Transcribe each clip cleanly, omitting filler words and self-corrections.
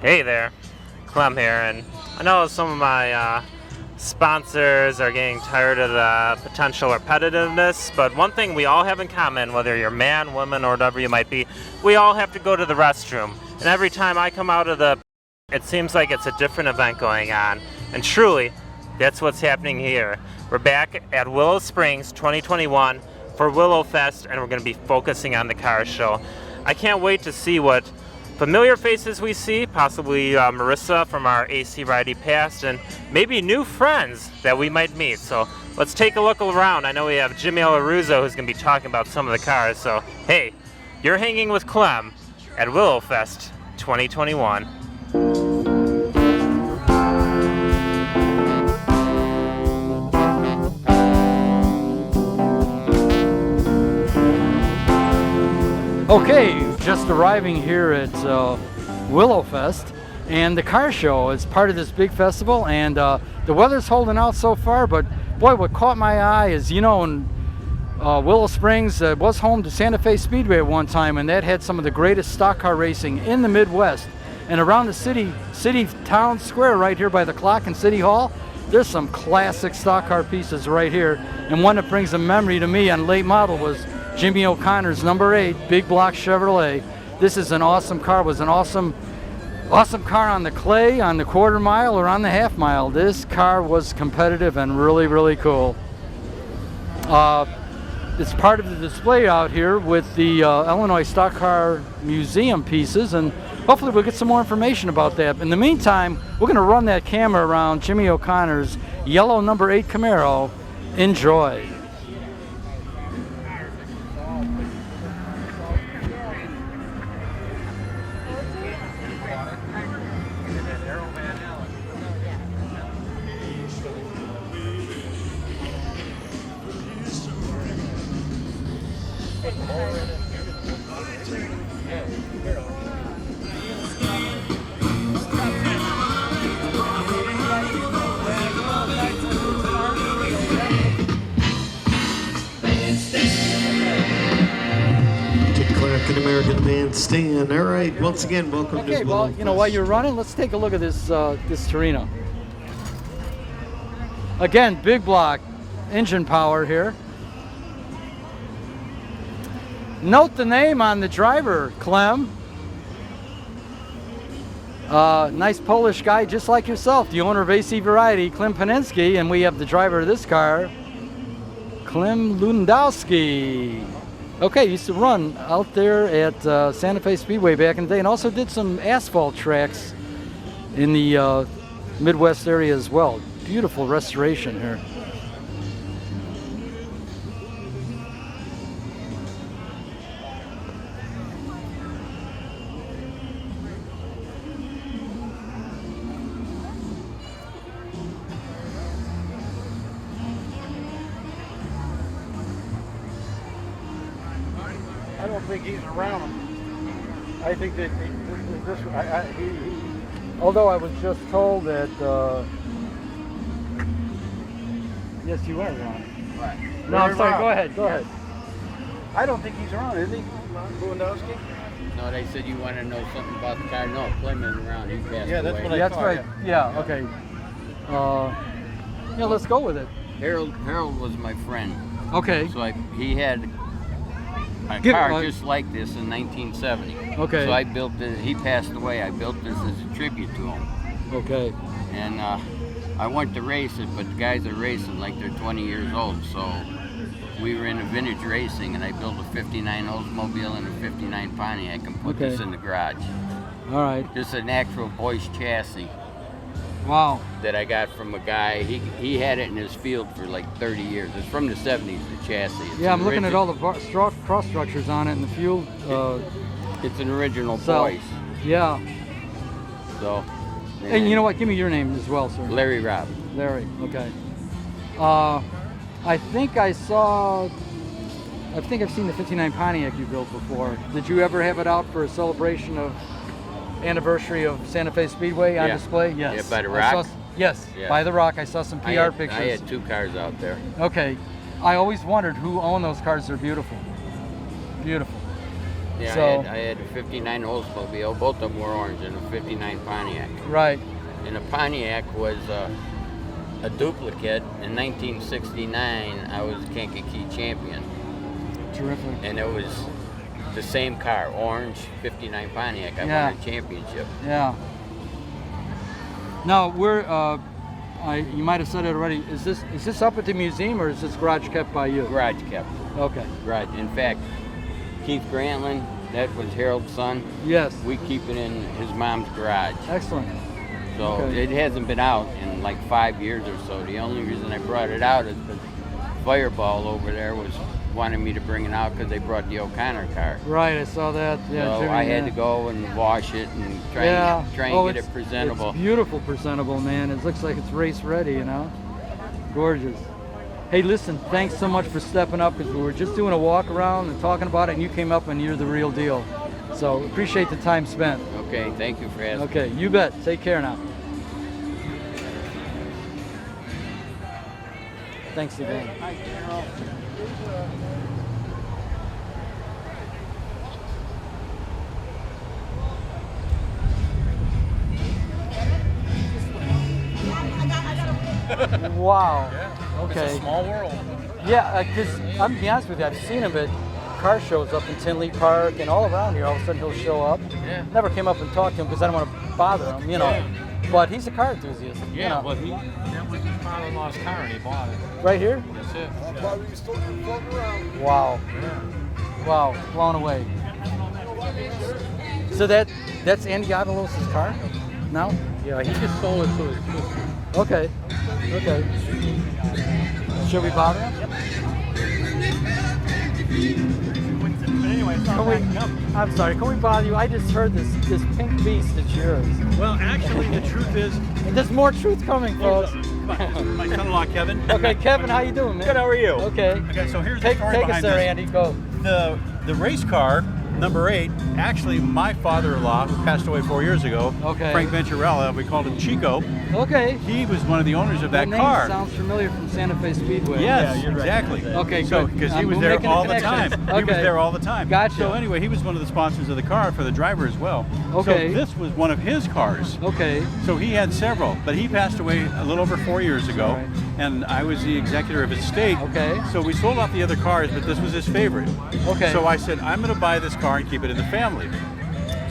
Hey there, Clem here, and I know some of my sponsors are getting tired of the potential repetitiveness, but one thing we all have in common, whether you're man, woman, or whatever you might be, we all have to go to the restroom. And every time I come out of it seems like it's a different event going on. And truly, that's what's happening here. We're back at Willow Springs 2021 for Willow Fest, and we're going to be focusing on the car show. I can't wait to see what familiar faces we see, possibly Marissa from our AC Variety past, and maybe new friends that we might meet. So let's take a look around. I know we have Jimmy Larusso who's going to be talking about some of the cars. So hey, you're hanging with Clem at Willow Fest 2021. Okay, just arriving here at Willow Fest, and the car show is part of this big festival, and the weather's holding out so far, but boy, what caught my eye is, in Willow Springs was home to Santa Fe Speedway at one time, and that had some of the greatest stock car racing in the Midwest. And around the city town square right here by the clock in City Hall, there's some classic stock car pieces right here, and one that brings a memory to me on late model was Jimmy O'Connor's number 8 big block Chevrolet. This is an awesome car. It was an awesome car on the clay, on the quarter mile, or on the half mile. This car was competitive and really, really cool. It's part of the display out here with the Illinois Stock Car Museum pieces, and hopefully we'll get some more information about that. In the meantime, we're going to run that camera around Jimmy O'Connor's yellow number 8 Camaro. Enjoy. American Bandstand. All right, once again, welcome to Willow Fest. While you're running, let's take a look at this Torino. Again, big block engine power here. Note the name on the driver, Clem. Nice Polish guy just like yourself, the owner of AC Variety, Clem Paninsky, and we have the driver of this car, Clem Lundowski. Okay, used to run out there at Santa Fe Speedway back in the day, and also did some asphalt tracks in the Midwest area as well. Beautiful restoration here. I don't think he's around him. I think that Although I was just told that, yes, you are around. Right. No, I'm sorry, go ahead. I don't think he's around, is he? Lewandowski? No, they said you want to know something about the car. No, Clem isn't around. He passed Yeah, that's away. what I That's thought, right. Yeah, okay. Yeah, let's go with it. Harold was my friend. Okay. So he had a car just like this in 1970. Okay. So I built it. He passed away. I built this as a tribute to him. Okay. And I went to race it, but the guys are racing like they're 20 years old. So we were in a vintage racing, and I built a 59 Oldsmobile and a 59 Pontiac and put this in the garage. All right. Just an actual Boyce chassis. Wow. That I got from a guy. He had it in his field for like 30 years. It's from the 70s, the chassis. It's I'm looking at all the cross structures on it and the fuel. It's an original cell. Boyce. Yeah. So. And you know what? Give me your name as well, sir. Larry Robb. Larry. Okay. I think I've seen the 59 Pontiac you built before. Did you ever have it out for a celebration of anniversary of Santa Fe Speedway on display? Yes. Yeah, by the Rock? Yes, Yeah. by the Rock. I saw some PR pictures. I had 2 cars out there. Okay. I always wondered who owned those cars. They're beautiful. Beautiful. Yeah, So I had a 59 Oldsmobile. Both of them were orange, and a 59 Pontiac. right. And the Pontiac was a duplicate. In 1969, I was Kankakee champion, Terrific. and it was the same car, orange 59 Pontiac. I Yeah. won a championship. Yeah. Now we're. You might have said it already. Is this up at the museum or is this garage kept by you? Garage kept. Okay. Right. In fact, Keith Grantland, that was Harold's son. Yes. We keep it in his mom's garage. Excellent. So Okay. it hasn't been out in like 5 years or so. The only reason I brought it out is because Fireball over there was wanting me to bring it out because they brought the O'Connor car. Right. I saw that. Yeah. So Jimmy, I had yeah. to go and wash it and try and get it's- it presentable. It's beautiful, presentable, man. It looks like it's race ready, you know. Gorgeous. Hey, listen, thanks so much for stepping up because we were just doing a walk around and talking about it, and you came up and you're the real deal. So appreciate the time spent. Okay, thank you for asking. Okay, you bet. Take care now. Thanks again. Wow. Okay. It's a small world. Yeah, because I'm gonna be honest with you, I've seen him at car shows up in Tinley Park and all around here. All of a sudden he'll show up. Yeah. Never came up and talked to him because I don't want to bother him, you know. Yeah. But he's a car enthusiast. you Yeah, know. well, that was his father-in-law's car, and he bought it. Right here? That's it. Wow. Wow, blown away. So that's Andy Avalos' car now? Yeah, he just sold it to his sister. Okay. Okay. Should we bother him? But anyway, it's not backing up. I'm sorry, can we bother you? I just heard this pink beast, it's yours. Well, actually, the truth is, And there's more truth coming, folks. my son-in-law Kevin. Okay, Kevin, how you doing, man? Good. How are you? Okay. Okay. So here's the Take story us behind there, this. Andy. Go. The race car number 8. Actually, my father-in-law, who passed away 4 years ago, Okay. Frank Venturella, we called him Chico. Okay. He was one of the owners of that name car. sounds familiar from Santa Fe Speedway. Yes, you're right. exactly. Okay, So, good. because he I'm was there making a all the connection. time. He was Okay. there all the time. Gotcha. So anyway, he was one of the sponsors of the car for the driver as well. Okay. So this was one of his cars. Okay. So he had several, but he passed away a little over 4 years ago, All right. and I was the executor of his estate. Okay. So we sold off the other cars, but this was his favorite. Okay. So I said, I'm going to buy this car and keep it in the family.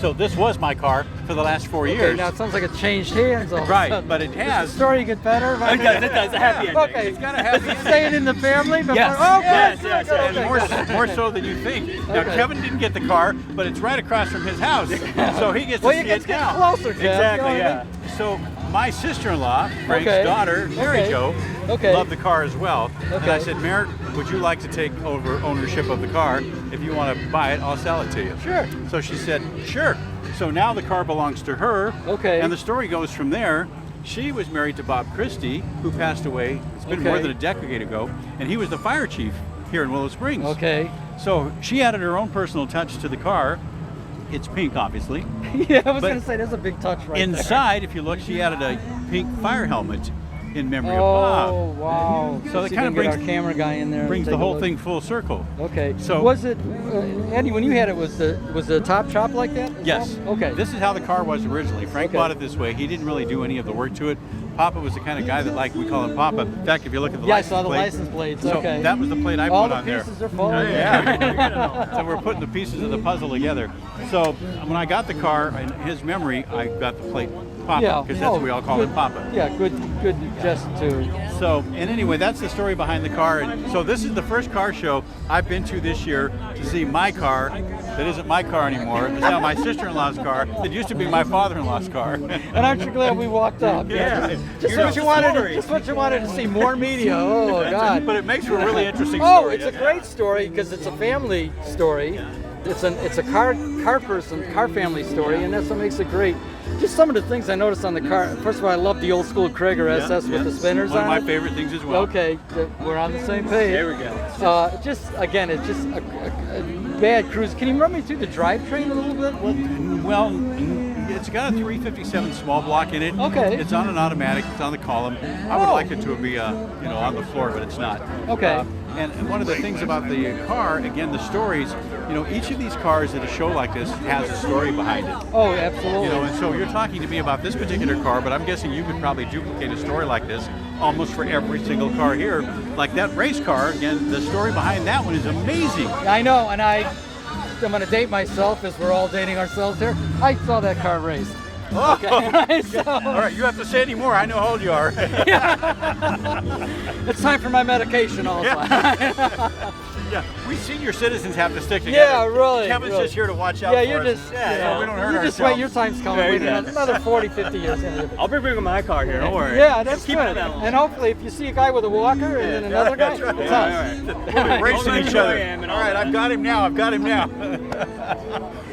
So this was my car for the last 4 Okay, years. now it sounds like it changed hands all of a Right, sudden. but it Does has. the story get better? It does, it does. A happy ending. Okay. It's got a happy Is it staying in the family? Before? Yes. Oh, good, Yes, good, yes, good. and Okay, more so than you think. Now Okay. Kevin didn't get the car, but it's right across from his house, so he gets to Well, see you get it now. closer, Kev. Exactly, You know yeah. So my sister-in-law, Frank's Okay. daughter, Mary Okay. Jo, Okay. loved the car as well. And Okay. I said, Mary, would you like to take over ownership of the car? If you want to buy it, I'll sell it to you. Sure. So she said, sure. So now the car belongs to her. Okay. And the story goes from there. She was married to Bob Christie, who passed away, it's been Okay. more than a decade ago, and he was the fire chief here in Willow Springs. Okay. So she added her own personal touch to the car. It's pink, obviously. Yeah, I was But going to say, there's a big touch right Inside, if you look, she added a pink fire helmet in memory there. of Oh, Bob. wow. So that See if kind of we can get brings- our camera guy in there. and Brings take the a whole look. thing full circle. Okay. So- was it, Andy, when you had it, was the top chop like that? as Yes. well? Okay. This is how the car was originally. Frank Okay. bought it this way. He didn't really do any of the work to it. Papa was the kind of guy that, like, we call him Papa. In fact, if you look at the Yeah, I license saw the plate, license plates. So Okay. that was the plate I All put the on there. pieces are full. Yeah. So we're putting the pieces of the puzzle together. So when I got the car, in his memory, I got the plate Papa, Yeah. because that's what we all call good, him Papa. Yeah, good just to. So, and anyway, that's the story behind the car. And so this is the first car show I've been to this year to see my car that isn't my car anymore. It's now my sister-in-law's car that used to be my father-in-law's car. And aren't you glad we walked up? Yeah. Just You're what you the wanted. story. Just what you wanted to see. More media. Oh God. But it makes for a really interesting Oh, story. it's a great story because it's a family story. It's a car family story, and that's what makes it great. Just some of the things I noticed on the car. First of all, I love the old school Krieger SS with the spinners One of on my it. favorite things as well. Okay, we're on the same page. There we go. Just again, it's just a bad cruise. Can you run me through the drivetrain a little bit? Well, It's got a 357 small block in it. Okay. It's on an automatic. It's on the column. I would like it to be, on the floor, but it's not. Okay. And one of the things about the car, again, the stories, each of these cars at a show like this has a story behind it. Oh, absolutely. And so you're talking to me about this particular car, but I'm guessing you could probably duplicate a story like this almost for every single car here. Like that race car, again, the story behind that one is amazing. I know, and I'm going to date myself as we're all dating ourselves here. I saw that car raced. Oh, Okay. So, all right, you have to say any more. I know how old you are. it's time for my medication also. Yeah, we senior citizens have to stick together. Yeah, really. Kevin's really. just here to watch out Yeah, for you're us. just, So we don't hurt you ourselves. just wait, your time's coming. Yeah, Wait exactly. another 40, 50 years. I'll be bringing my car here, don't worry. Yeah, that's Keep good. it that long. And hopefully if you see a guy with a walker and then another guy, That's right. it's Yeah, us. We'll be racing I'll each know other. who I am and All all right, that. I've got him now.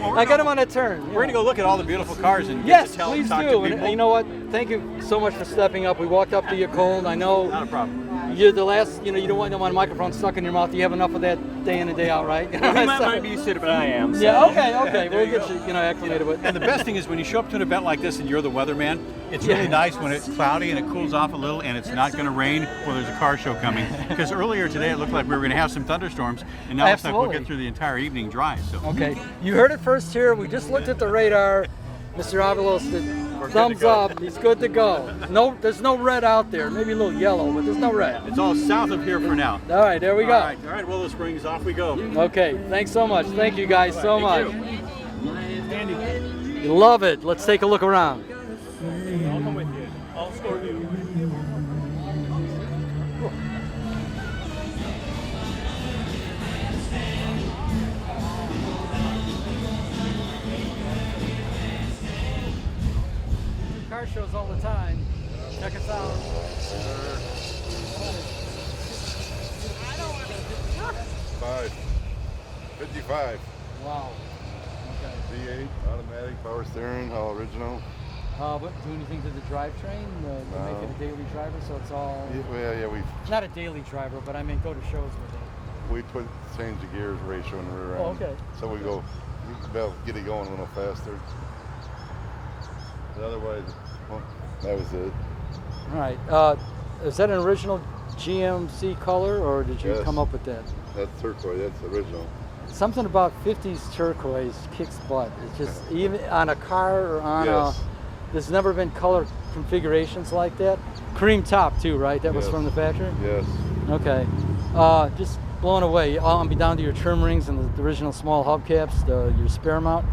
I got him on a turn. We're going to go look at all the beautiful cars and get Yes, to tell please talk do. to And people. you know what? Thank you so much for stepping up. We walked up to you cold. I know Not a problem. you're the last, you don't want a microphone stuck in your mouth. You have enough of that day in and day out, right? He might be used to it, but I am. So. Yeah, okay. We'll get you, acclimated with And the best thing is when you show up to an event like this and you're the weatherman, it's really nice when it's cloudy and it cools off a little and it's not going to rain or there's a car show coming. Because earlier today it looked like we were going to have some thunderstorms, and now it's like we'll Absolutely. get through the entire evening dry. So Okay, you heard it first here. We just looked at the radar. Mr. Avalos did thumbs up. He's good to go. No, there's no red out there. Maybe a little yellow, but there's no red. it's all south of here for now. All right, there we go. All right, Willow Springs, off we go. Okay, thanks so much. Thank you guys so much. Andy. You love it. Let's take a look around. I'll come with you. I'll escort you. Car shows all the time. Check us out. 55. Wow. Okay. V8, automatic, power steering, all original. What, do anything to the drivetrain to make it a daily driver? So it's all Yeah, we not a daily driver, but I mean go to shows with it. change the gears ratio in the rear end. Oh, okay. So we can be able to get it going a little faster. But otherwise, well, that was it. All right. Is that an original GMC color, or did you Yes. come up with that? That's turquoise, that's original. Something about 50s turquoise kicks butt. It's just even on a car or on Yes. there's never been color configurations like that. Cream top too, right? That was Yes. from the factory? Yes. Okay. Just blown away. I'll be down to your trim rings and the original small hubcaps, your spare mount.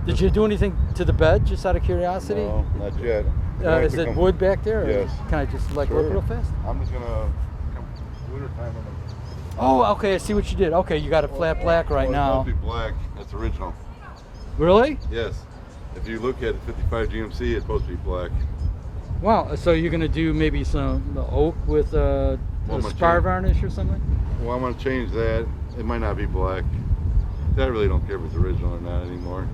Did you do anything to the bed, just out of curiosity? No, not yet. Is it wood back there? or Yes. Can I just look Sure. real fast? I'm just gonna come wintertime. I'm gonna Oh, okay. I see what you did. Okay, you got a flat black right It's now. supposed to be black. That's original. Really? Yes. If you look at 55 GMC, it's supposed to be black. Wow. So you're gonna do maybe some oak with a Well, spar change- varnish or something? Well, I'm gonna change that. It might not be black. I really don't care if it's original or not anymore.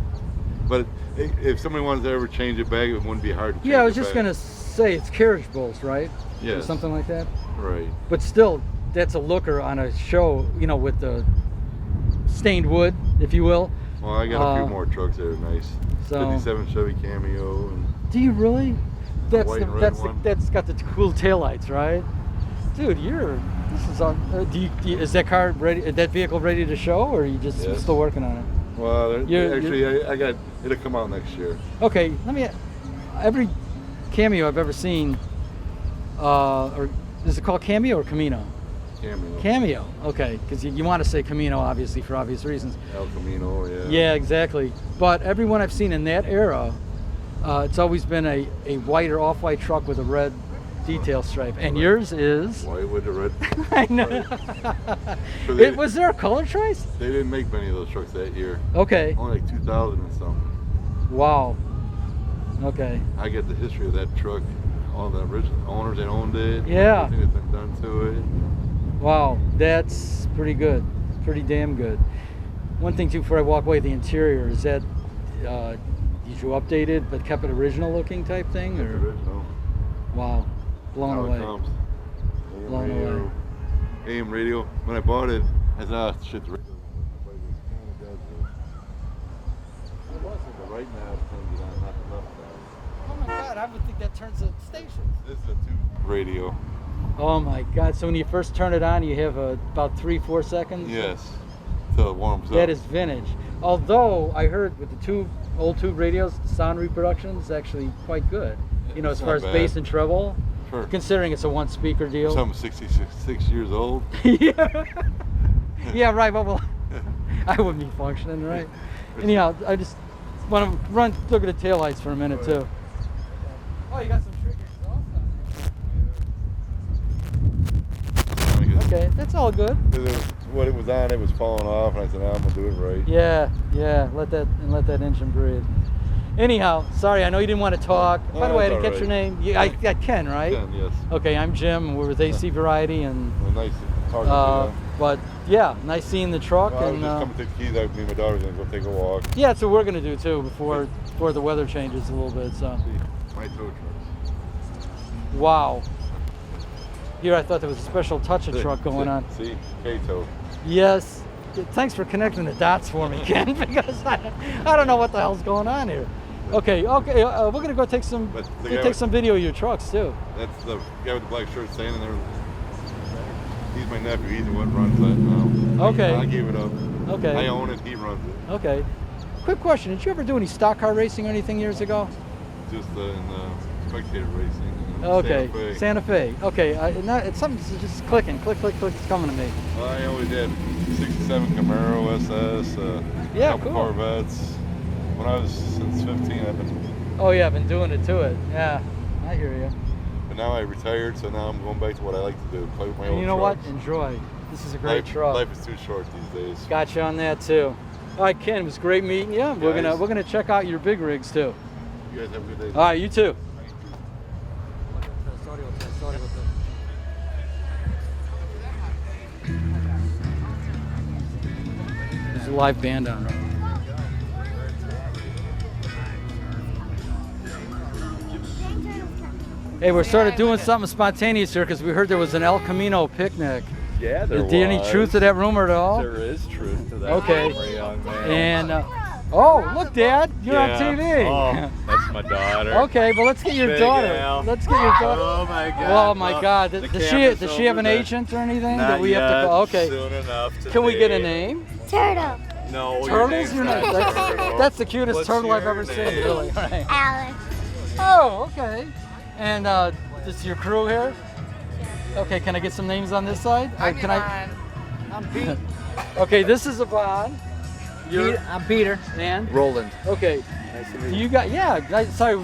But if somebody wanted to ever change it back, it wouldn't be hard to change Yeah, I was it just back. gonna say it's carriage bolts, right? Or Yes. something like that. Right. But still, that's a looker on a show, with the stained wood, if you will. Well, I got a few more trucks that are nice. So- 57 Chevy Cameo. And Do you really? That's white and red that's one. that's got the cool taillights, right? Dude, this is on. Is that car ready? Is that vehicle ready to show, or are you just Yes. still working on it? well, You're- I got it'll come out next year. Okay, every Cameo I've ever seen, or is it called Cameo or Camino? Cameo. Cameo, okay, because you want to say Camino, obviously, for obvious reasons. El Camino, yeah. Yeah, exactly. But everyone I've seen in that era, it's always been a white or off-white truck with a red detail stripe. And yours is? White with the red. I know. So Was there a color choice? they didn't make many of those trucks that year. Okay. Only like 2,000 and something. Wow. Okay. I get the history of that truck, all the original owners that owned it. Yeah. Everything that's been done to it. Wow, that's pretty good. Pretty damn good. One thing too, before I walk away, the interior, is that, did you update it but kept it original looking type thing? It's Or? original. Wow, blown How it away. comes. AM Blown radio, away. AM radio. When I bought it, I thought, oh, shit, the radio. But right now, it's going to get on, not the left side. God, I would think that turns the station. This is a tube radio. Oh my God! So when you first turn it on, you have about 3-4 seconds. Yes. Till it warms up. That is vintage. Although I heard with the old tube radios, the sound reproduction is actually quite good. You know, as It's far not as bad. bass and treble, Sure. considering it's a one speaker deal. So I'm 66 years old. Yeah. Yeah, right. But well, I wouldn't be functioning, right? Anyhow, I just want to look at the taillights for a minute too. Oh, you got some trigger exhaust on there. Okay, that's all good. What it was on, it was falling off, and I said, I'm gonna do it right. Yeah. Let that engine breathe. Anyhow, sorry, I know you didn't want to talk. By the way, I didn't catch your name. I Ken, right? Ken, yes. Okay, I'm Jim. We're with AC Variety, and Well, nice talking to you. but yeah, nice seeing the truck. Well, I was and just coming to take the keys out. Me and my daughter's gonna go take a walk. yeah, that's what we're gonna do too before the weather changes a little bit. So See, my tow truck. wow. Here, I thought there was a special touch of truck going on. See, K-tow. Yes. Thanks for connecting the dots for me, Ken, because I don't know what the hell's going on here. Okay. We're gonna go take some video of your trucks too. That's the guy with the black shirt standing there. He's my nephew. He's the one who runs that now. Okay. I gave it up. Okay. I own it. He runs it. Okay. Quick question: did you ever do any stock car racing or anything years ago? Just in the spectator racing. In Okay. Santa Fe. Okay. It's something that's just clicking. Click. It's coming to me. Well, I always had 67 Camaro SS. Yeah, couple cool. Corvettes. When I was since 15, I've been. Oh yeah, I've been doing it to it. Yeah, I hear you. But now I retired, so now I'm going back to what I like to do: play with my And old you know trucks. what? Enjoy. This is a great life, truck. Life is too short these days. Got you on that too. All right, Ken, it was great meeting you. We're Guys. gonna check out your big rigs too. You guys have a good day. All right, you too. There's a live band on. Hey, we're sort of doing something spontaneous here because we heard there was an El Camino picnic. Yeah, there Is there any truth to that rumor at all? There is truth to that. Okay. Rumor, young man. And oh, look, Dad, you're on TV. Oh, that's my daughter. Okay, well, let's get your Big daughter. Al. Let's get your daughter. Oh my God. Oh my Well, God. the Does camera's she have over an there. agent or anything Not that we have to yet. call? Okay. Soon enough today. Can we get a name? Turtle. No. your Turtles? name's You're not not. Turtle. That's the cutest What's turtle I've your ever seen. name? Really. Right. Alex. Oh, okay. And this is your crew here. Okay. Can I get some names on this side? Can I? I'm Pete. Okay. This is Yvonne. I'm Peter. And Roland. Okay. Nice to meet you. You got, sorry,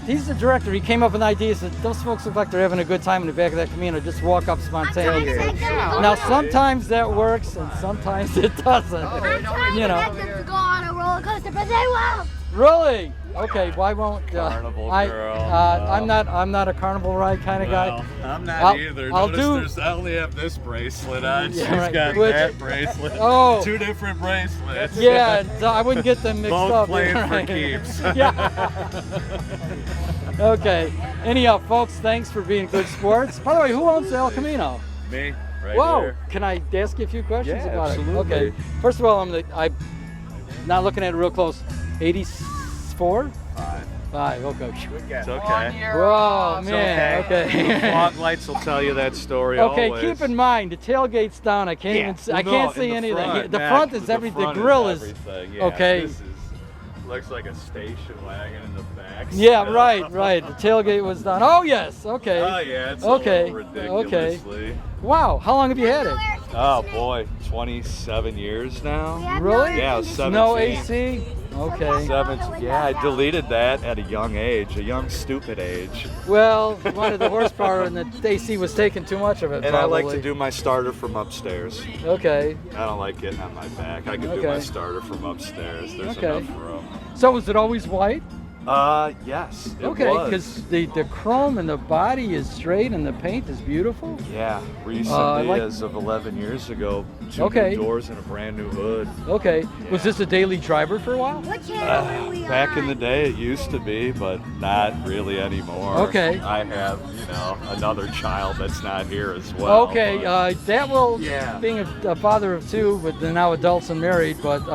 he's the director. He came up with an idea. He said, those folks look like they're having a good time in the back of that Camino. Just walk up spontaneously. Now, sometimes that works and sometimes it doesn't. I'm trying You to know. get them to go on a roller coaster, but they won't. Really? Okay, why won't Carnival I? girl. I'm not a carnival ride kind of guy. Well, I'm not I'll- either. I'll Notice do- I only have this bracelet on. Yeah, She's right. got Which- that bracelet. Oh. Two different bracelets. Yeah, so I wouldn't get them mixed Both up. playing for right? keeps. Yeah. Okay. Anyhow, folks, thanks for being good sports. By the way, who owns the El Camino? Me, right Whoa! here. Can I ask you a few questions Yeah, about absolutely. it? Okay. First of all, I'm not looking at it real close. 84? 5. Okay. It's okay. Whoa, It's man. Okay. The fog lights will tell you that story Okay. always. Keep in mind the tailgate's down. I can't even. See, I can't see anything. The front is everything. The grill is. everything. Yeah, okay. This looks like a station wagon in the back. Yeah. still. Right. The tailgate was down. Oh yes. Okay. Oh yeah. It's Okay, a little okay. ridiculously. Wow. How long have you had it? Oh boy, 27 years now. Really? Yeah, 17. No AC. Okay. 17. Yeah, I deleted that at a young age, a young stupid age. Well, one of the horsepower and the AC was taking too much of it. And I like probably. to do my starter from upstairs. Okay. I don't like getting on my back. I can do Okay. my starter from upstairs. There's Okay. enough room. So was it always white? Yes, it Okay, was. because the chrome and the body is straight and the paint is beautiful. Yeah, recently, like- as of 11 years ago, two Okay. new doors and a brand new hood. Okay. Was this a daily driver for a while? What channel are we Back in on? the day, it used to be, but not really anymore. Okay. I have, another child that's not here as well. Okay, but- that will, Yeah. being a father of two, but they're now adults and married, but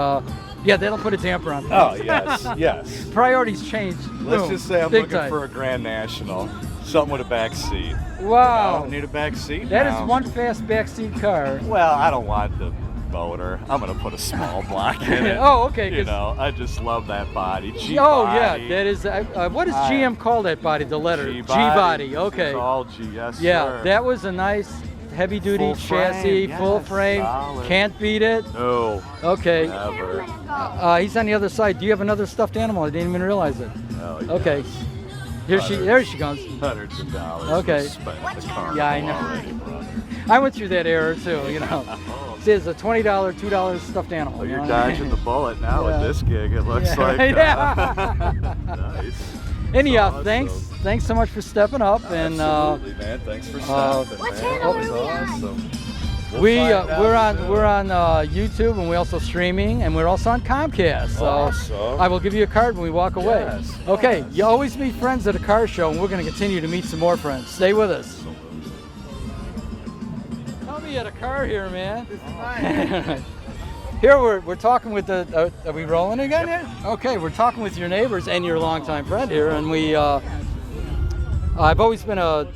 Yeah, that'll put a damper on things. Oh, yes, yes. Priorities change. Let's Boom. just say I'm Big looking time. for a Grand National. Something with a back seat. Wow. Need a back seat That now. is one fast backseat car. Well, I don't want the motor. I'm going to put a small block in it. Oh, okay. You know, I just love that body. Oh, G-body. yeah. That is, what does GM call that body, the letter? G-body. G-body. Okay. It's all G, yes, Yeah, sir. that was a nice heavy-duty Full frame, chassis, yes, full frame. solid. Can't beat it. No. Okay. Never. He's on the other side. Do you have another stuffed animal? I didn't even realize it. Oh, yes. Okay. There she goes. Hundreds of dollars. Okay. Spent at the carnival Yeah, I know. already, brother. I went through that era too, you know. See, it's a $20, $2 stuffed animal. Oh, you you're know what I dodging mean? the bullet now Yeah. with this gig, it looks Yeah, like. yeah. Nice. Anyhow, Awesome. thanks so much for stepping up. And Absolutely, man. Thanks for stopping, What man. channel That was are we on? awesome. we're find out on YouTube, and we're also streaming, and we're also on Comcast. So Awesome. I will give you a card when we walk away. Yes, Okay, yes. you always meet friends at a car show, and we're going to continue to meet some more friends. Stay with us. Tell me you had a car here, man. Here we're talking with the. Are we rolling again here? Okay, we're talking with your neighbors and your longtime friend here, and we. I've always been a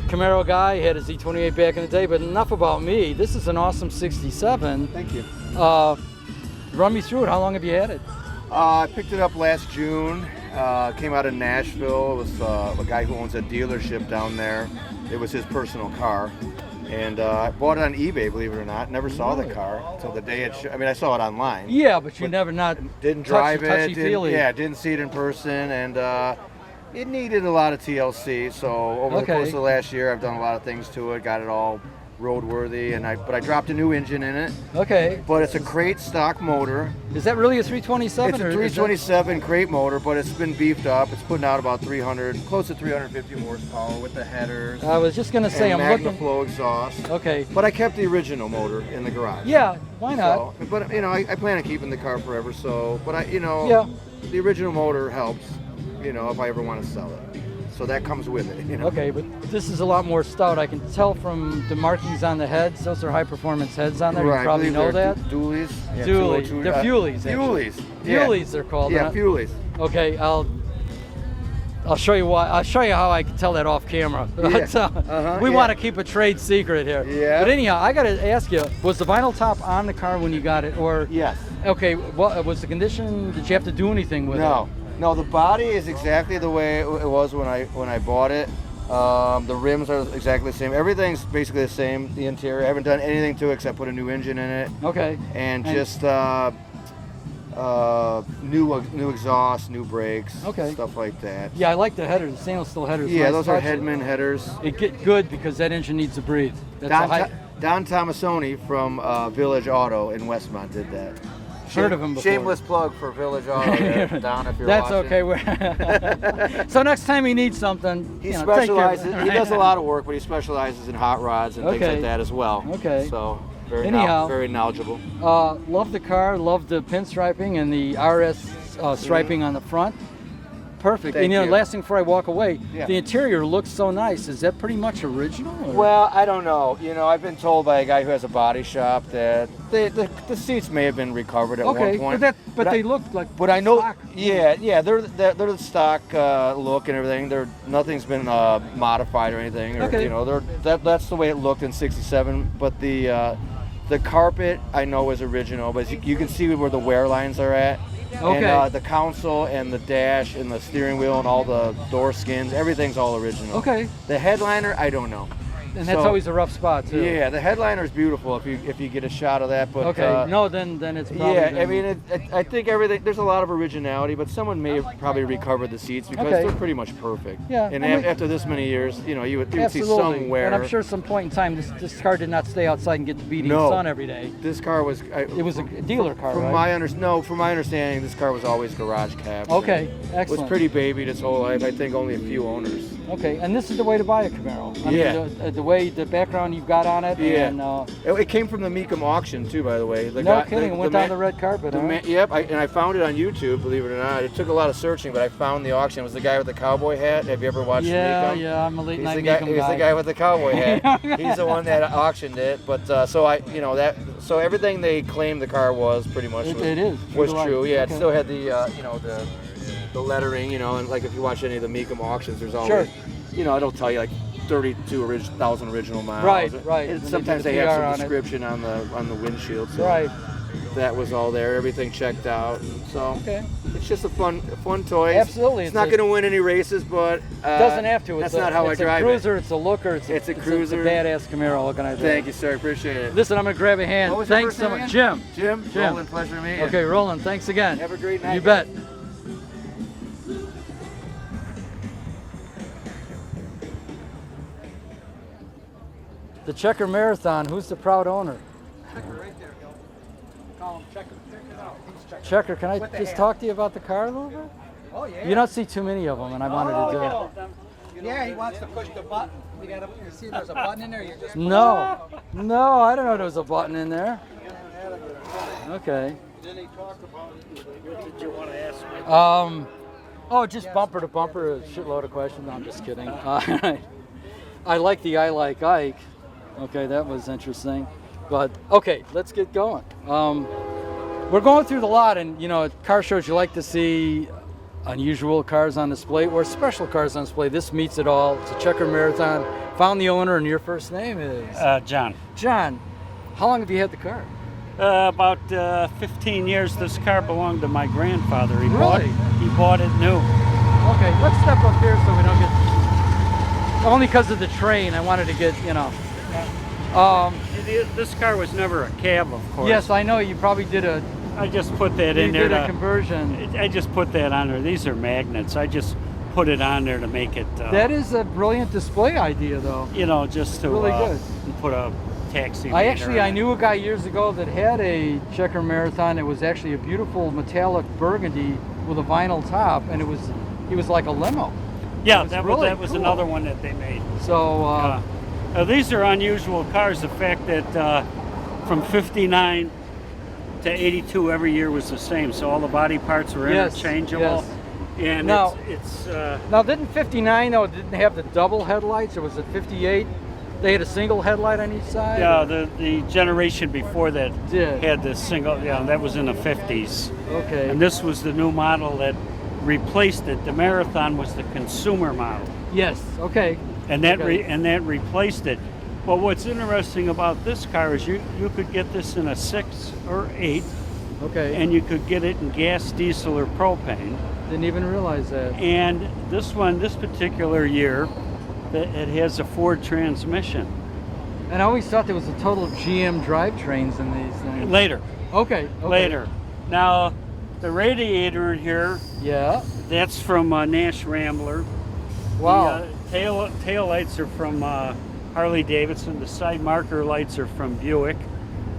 Camaro guy. Had a Z28 back in the day, but enough about me. This is an awesome '67. Thank you. Run me through it. How long have you had it? I picked it up last June. Came out of Nashville. It was a guy who owns a dealership down there. It was his personal car. And I bought it on eBay, believe it or not. Never saw the car until the day it I mean, I saw it online. Yeah, but you never Didn't touch drive the it. touchy-feely. Didn't see it in person. And it needed a lot of TLC. So over the Okay. course of the last year, I've done a lot of things to it. Got it all roadworthy. But I dropped a new engine in it. Okay. But it's a crate stock motor. Is that really a 327? It's a or is 327 crate motor, but it's been beefed up. It's putting out about 300, close to 350 horsepower with the headers. I was just gonna say, and I'm looking. MagnaFlow exhaust. Okay. But I kept the original motor in the garage. Yeah, why not? So, but I plan on keeping the car forever. So, but Yeah. the original motor helps. If I ever want to sell it. So that comes with it. Okay, but this is a lot more stout. I can tell from the markings on the heads. Those are high performance heads on there. Right, You probably I believe know they're that. Dualies. Yeah, Dualies. 202, They're Fuelies. actually. Fuelies. Yeah. Fuelies they're called. Yeah, huh? Fuelies. Okay, I'll show you why. I'll show you how I can tell that off camera. Yeah. So, we yeah. want to keep a trade secret here. Yeah. But anyhow, I got to ask you: was the vinyl top on the car when you got it, or? Yes. Okay. What was the condition? Did you have to do anything with it? No, the body is exactly the way it was when I bought it. The rims are exactly the same. Everything's basically the same. The interior, I haven't done anything to it except put a new engine in it. Okay. And just new exhaust, new brakes, Okay. stuff like that. Yeah, I like the headers, the stainless steel headers. Yeah, Nice those are touch. Headman headers. It get good because that engine needs to breathe. That's a high. Don Tomasoni from Village Auto in Westmont did that. Heard of him before. Shameless plug for Village Auto there, Don, if you're That's watching. okay. So next time he needs something, He take care of specializes. it. He does a lot of work, but he specializes in hot rods and things Okay. like that as well. Okay. So very Anyhow. very knowledgeable. Love the car, love the pinstriping and the RS striping on the front. Perfect. Thank and you. last thing before I walk away, Yeah. the interior looks so nice. Is that pretty much original? Or? Well, I don't know. I've been told by a guy who has a body shop that the seats may have been recovered at okay, one point. but they I- look like. But I know, stock. yeah, they're the stock look and everything. Nothing's been modified or anything. Or, Okay. That's the way it looked in '67. But the carpet I know is original, but you can see where the wear lines are at. Okay. And the console and the dash and the steering wheel and all the door skins, everything's all original. Okay. The headliner, I don't know. And that's So- always a rough spot too. Yeah, the headliner is beautiful if you get a shot of that. But Okay. No, then it's probably. yeah, I been- mean, I think everything. There's a lot of originality, but someone may have probably recovered the seats because Okay. they're pretty much perfect. Yeah, And I mean- after this many years, you would see Absolutely. some wear. And I'm sure at some point in time, this car did not stay outside and get the beating No. sun every day. This car was. It was a dealer car, From right? from my understanding, this car was always garage cab. Okay, It was excellent. pretty babied its whole life. I think only a few owners. Okay, and this is the way to buy a Camaro. I mean, the way, the background you've got on it. Yeah. And, it came from the Meekum auction too, by the way. no kidding, it went down the red carpet. Yep, and I found it on YouTube, believe it or not. It took a lot of searching, but I found the auction. It was the guy with the cowboy hat. Have you ever watched Meekum? Yeah, I'm a late night Meekum guy. He's the guy with the cowboy hat. Yeah. He's the one that auctioned it. But so everything they claimed the car was pretty much was true. Yeah, it still had the the lettering, and like if you watch any of the Meekum auctions, there's always, it'll tell you like 32,000 original miles. Right. And sometimes they have some description on the windshield. So that was all there. Everything checked out. So it's just a fun toy. Absolutely. It's not going to win any races, but doesn't have to. That's not how I drive it. It's a cruiser. It's a looker. It's a cruiser. It's a badass Camaro. What can I do? Thank you, sir. Appreciate it. Listen, I'm gonna grab a hand. What was your Thanks first so name much, again? Jim. Roland, pleasure to meet you. Okay, Roland. Thanks again. Have a great night. You bet. The Checker Marathon, who's the proud owner? Checker right there, Gil. Call him Checker. Check it out. He's Checker. Checker, can I just talk to you about the car a little bit? Oh, yeah. You don't see too many of them, and I wanted to do it. Yeah, he wants to push the button. You see there's a button in there? You just No, I don't know there was a button in there. Okay. Then he talked about it. What did you want to ask me? Just bumper to bumper, a shitload of questions. No, I'm just kidding. I like the I Like Ike. Okay, that was interesting. But, okay, let's get going. We're going through the lot, and, at car shows you like to see unusual cars on display or special cars on display. This meets it all. It's a Checker Marathon. Found the owner, and your first name is? John. John, how long have you had the car? About 15 years. This car belonged to my grandfather. He Really? bought it new. Okay, let's step up here so we don't get... Only because of the train, I wanted to get, This car was never a cab, of course. Yes, I know. You probably did a... I just put that in there. You did a conversion. I just put that on there. These are magnets. I just put it on there to make it... that is a brilliant display idea, though. Just to really good. Put a taxi. I knew a guy years ago that had a Checker Marathon. It was actually a beautiful metallic burgundy with a vinyl top, and he was like a limo. Yeah, that was cool. another one that they made. So these are unusual cars. The fact that from 59 to 82 every year was the same, so all the body parts were interchangeable. Yes. And now, it's now didn't 59 though didn't have the double headlights, or was it 58? They had a single headlight on each side? Yeah, the generation before that did. Had the single, that was in the 50s. Okay. And this was the new model that replaced it. The Marathon was the consumer model. Yes, okay. And that replaced it. But what's interesting about this car is you could get this in a 6 or 8. Okay. And you could get it in gas, diesel, or propane. Didn't even realize that. And this particular year, it has a Ford transmission. And I always thought there was a total GM drivetrains in these things. Later. Okay. Later. Now, the radiator in here, that's from Nash Rambler. Wow. The tail lights are from Harley Davidson. The side marker lights are from Buick.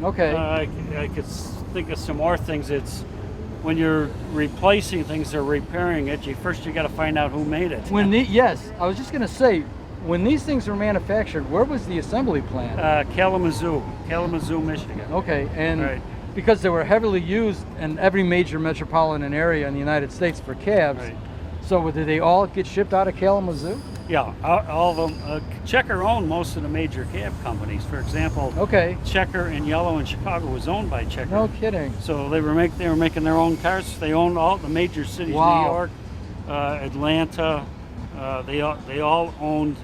Okay. I could think of some more things. It's when you're replacing things or repairing it, first you got to find out who made it. I was just going to say, when these things were manufactured, where was the assembly plant? Kalamazoo, Michigan. Okay, and right. Because they were heavily used in every major metropolitan area in the United States for cabs, right. So did they all get shipped out of Kalamazoo? Yeah, all of them. Checker owned most of the major cab companies. For example, Checker and Yellow in Chicago was owned by Checker. No kidding. So they were making their own cars. They owned all the major cities: wow. New York, Atlanta. They all owned.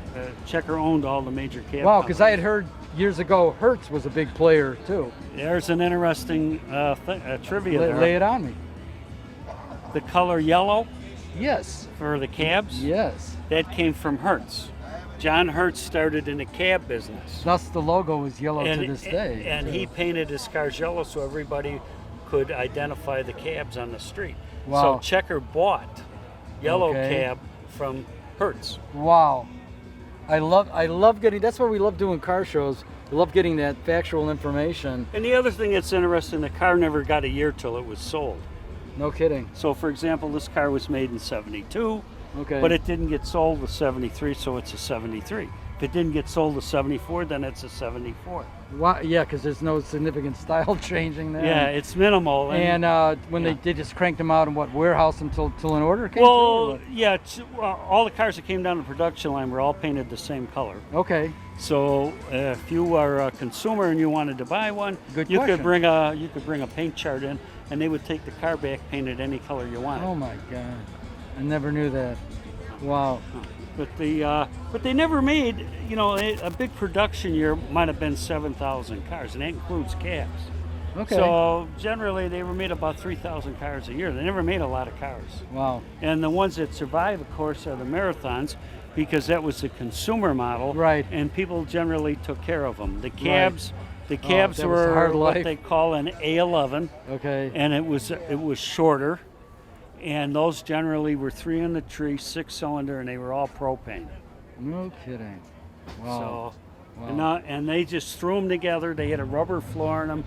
Checker owned all the major cab. Wow, because I had heard years ago Hertz was a big player too. There's an interesting trivia there. Lay it on me. The color yellow. Yes. For the cabs? Yes. That came from Hertz. John Hertz started in the cab business. Thus the logo is yellow to this day. And he painted his cars yellow so everybody could identify the cabs on the street. Wow. So Checker bought yellow cab from Hertz. Wow. I love getting, that's why we love doing car shows. We love getting that factual information. And the other thing that's interesting, the car never got a year till it was sold. No kidding. So, for example, this car was made in 72. Okay. But it didn't get sold to 73, so it's a 73. If it didn't get sold to 74, then it's a 74. Why, yeah, because there's no significant style changing there. Yeah, it's minimal. And when they just cranked them out and warehouse them till an order came well, through? yeah, all the cars that came down the production line were all painted the same color. Okay. So if you are a consumer and you wanted to buy one, you could bring a paint chart in, and they would take the car back, painted any color you wanted. Oh my God, I never knew that. Wow. But they never made, a big production year might have been 7,000 cars, and that includes cabs. Okay. So generally they were made about 3,000 cars a year. They never made a lot of cars. Wow. And the ones that survive, of course, are the marathons, because that was the consumer model. Right. And people generally took care of them. The cabs, that was were hard what life. they call an A11. Okay. And it was shorter. And those generally were 3 in the tree, 6-cylinder, and they were all propane. No kidding. Wow. So, and they just threw them together. They had a rubber floor in them.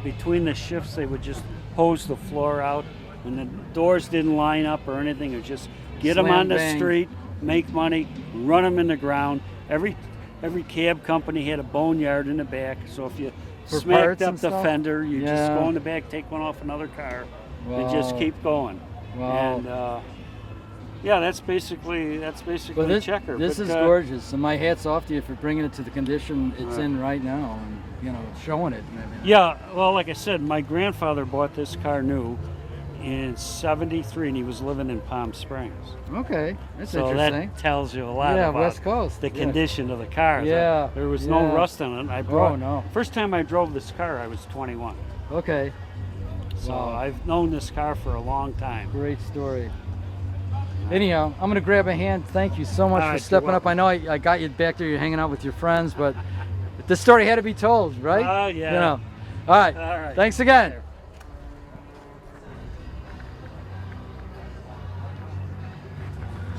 Between the shifts, they would just hose the floor out. When the doors didn't line up or anything, it was just get them on the street, make money, run them in the ground. Every cab company had a boneyard in the back, so if you smacked up the fender, you just go in the back, take one off another car, and just keep going. Wow. And that's basically Checker. This is gorgeous, and my hat's off to you for bringing it to the condition it's in right now, and showing it. Yeah, well, like I said, my grandfather bought this car new in '73, and he was living in Palm Springs. Okay, that's so interesting. That tells you a lot about West Coast. the condition of the car. Yeah, there was no rust on it. no. First time I drove this car, I was 21. Okay. So I've known this car for a long time. Great story. Anyhow, I'm going to grab a hand. Thank you so much for stepping up. I know I got you back there. You're hanging out with your friends, but this story had to be told, right? Yeah. All right. Thanks again.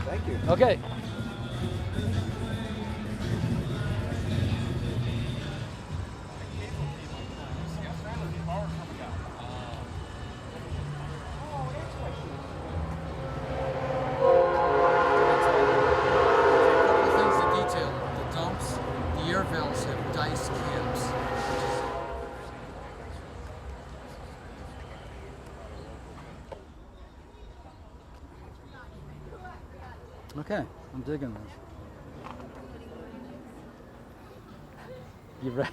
Thank you. Okay. Okay, I'm digging this. You ready?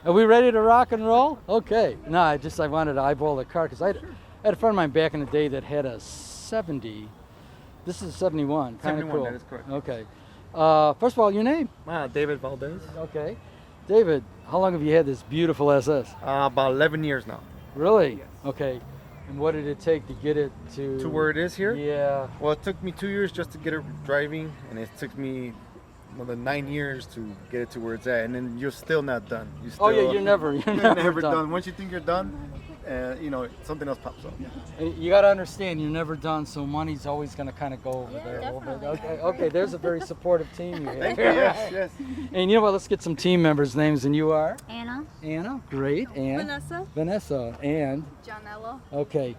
Are we ready to rock and roll? Okay. No, I wanted to eyeball the car because I had a friend of mine back in the day that had a 70. This is a 71. Kind of cool. That is correct. Okay. First of all, your name? David Valdez. Okay. David, how long have you had this beautiful SS? About 11 years now. Really? Yes. Okay. And what did it take to get it to where it is here? Yeah. Well, it took me 2 years just to get it driving, and it took me another 9 years to get it to where it's at. And then you're still not done. You're never done. Once you think you're done, something else pops up. You got to understand, you're never done, so money's always going to kind of go over there a little bit. Okay, there's a very supportive team you have. Thank you, yes. And you know what, let's get some team members' names, and you are? Anna, great, and? Vanessa, and? Janella. Okay,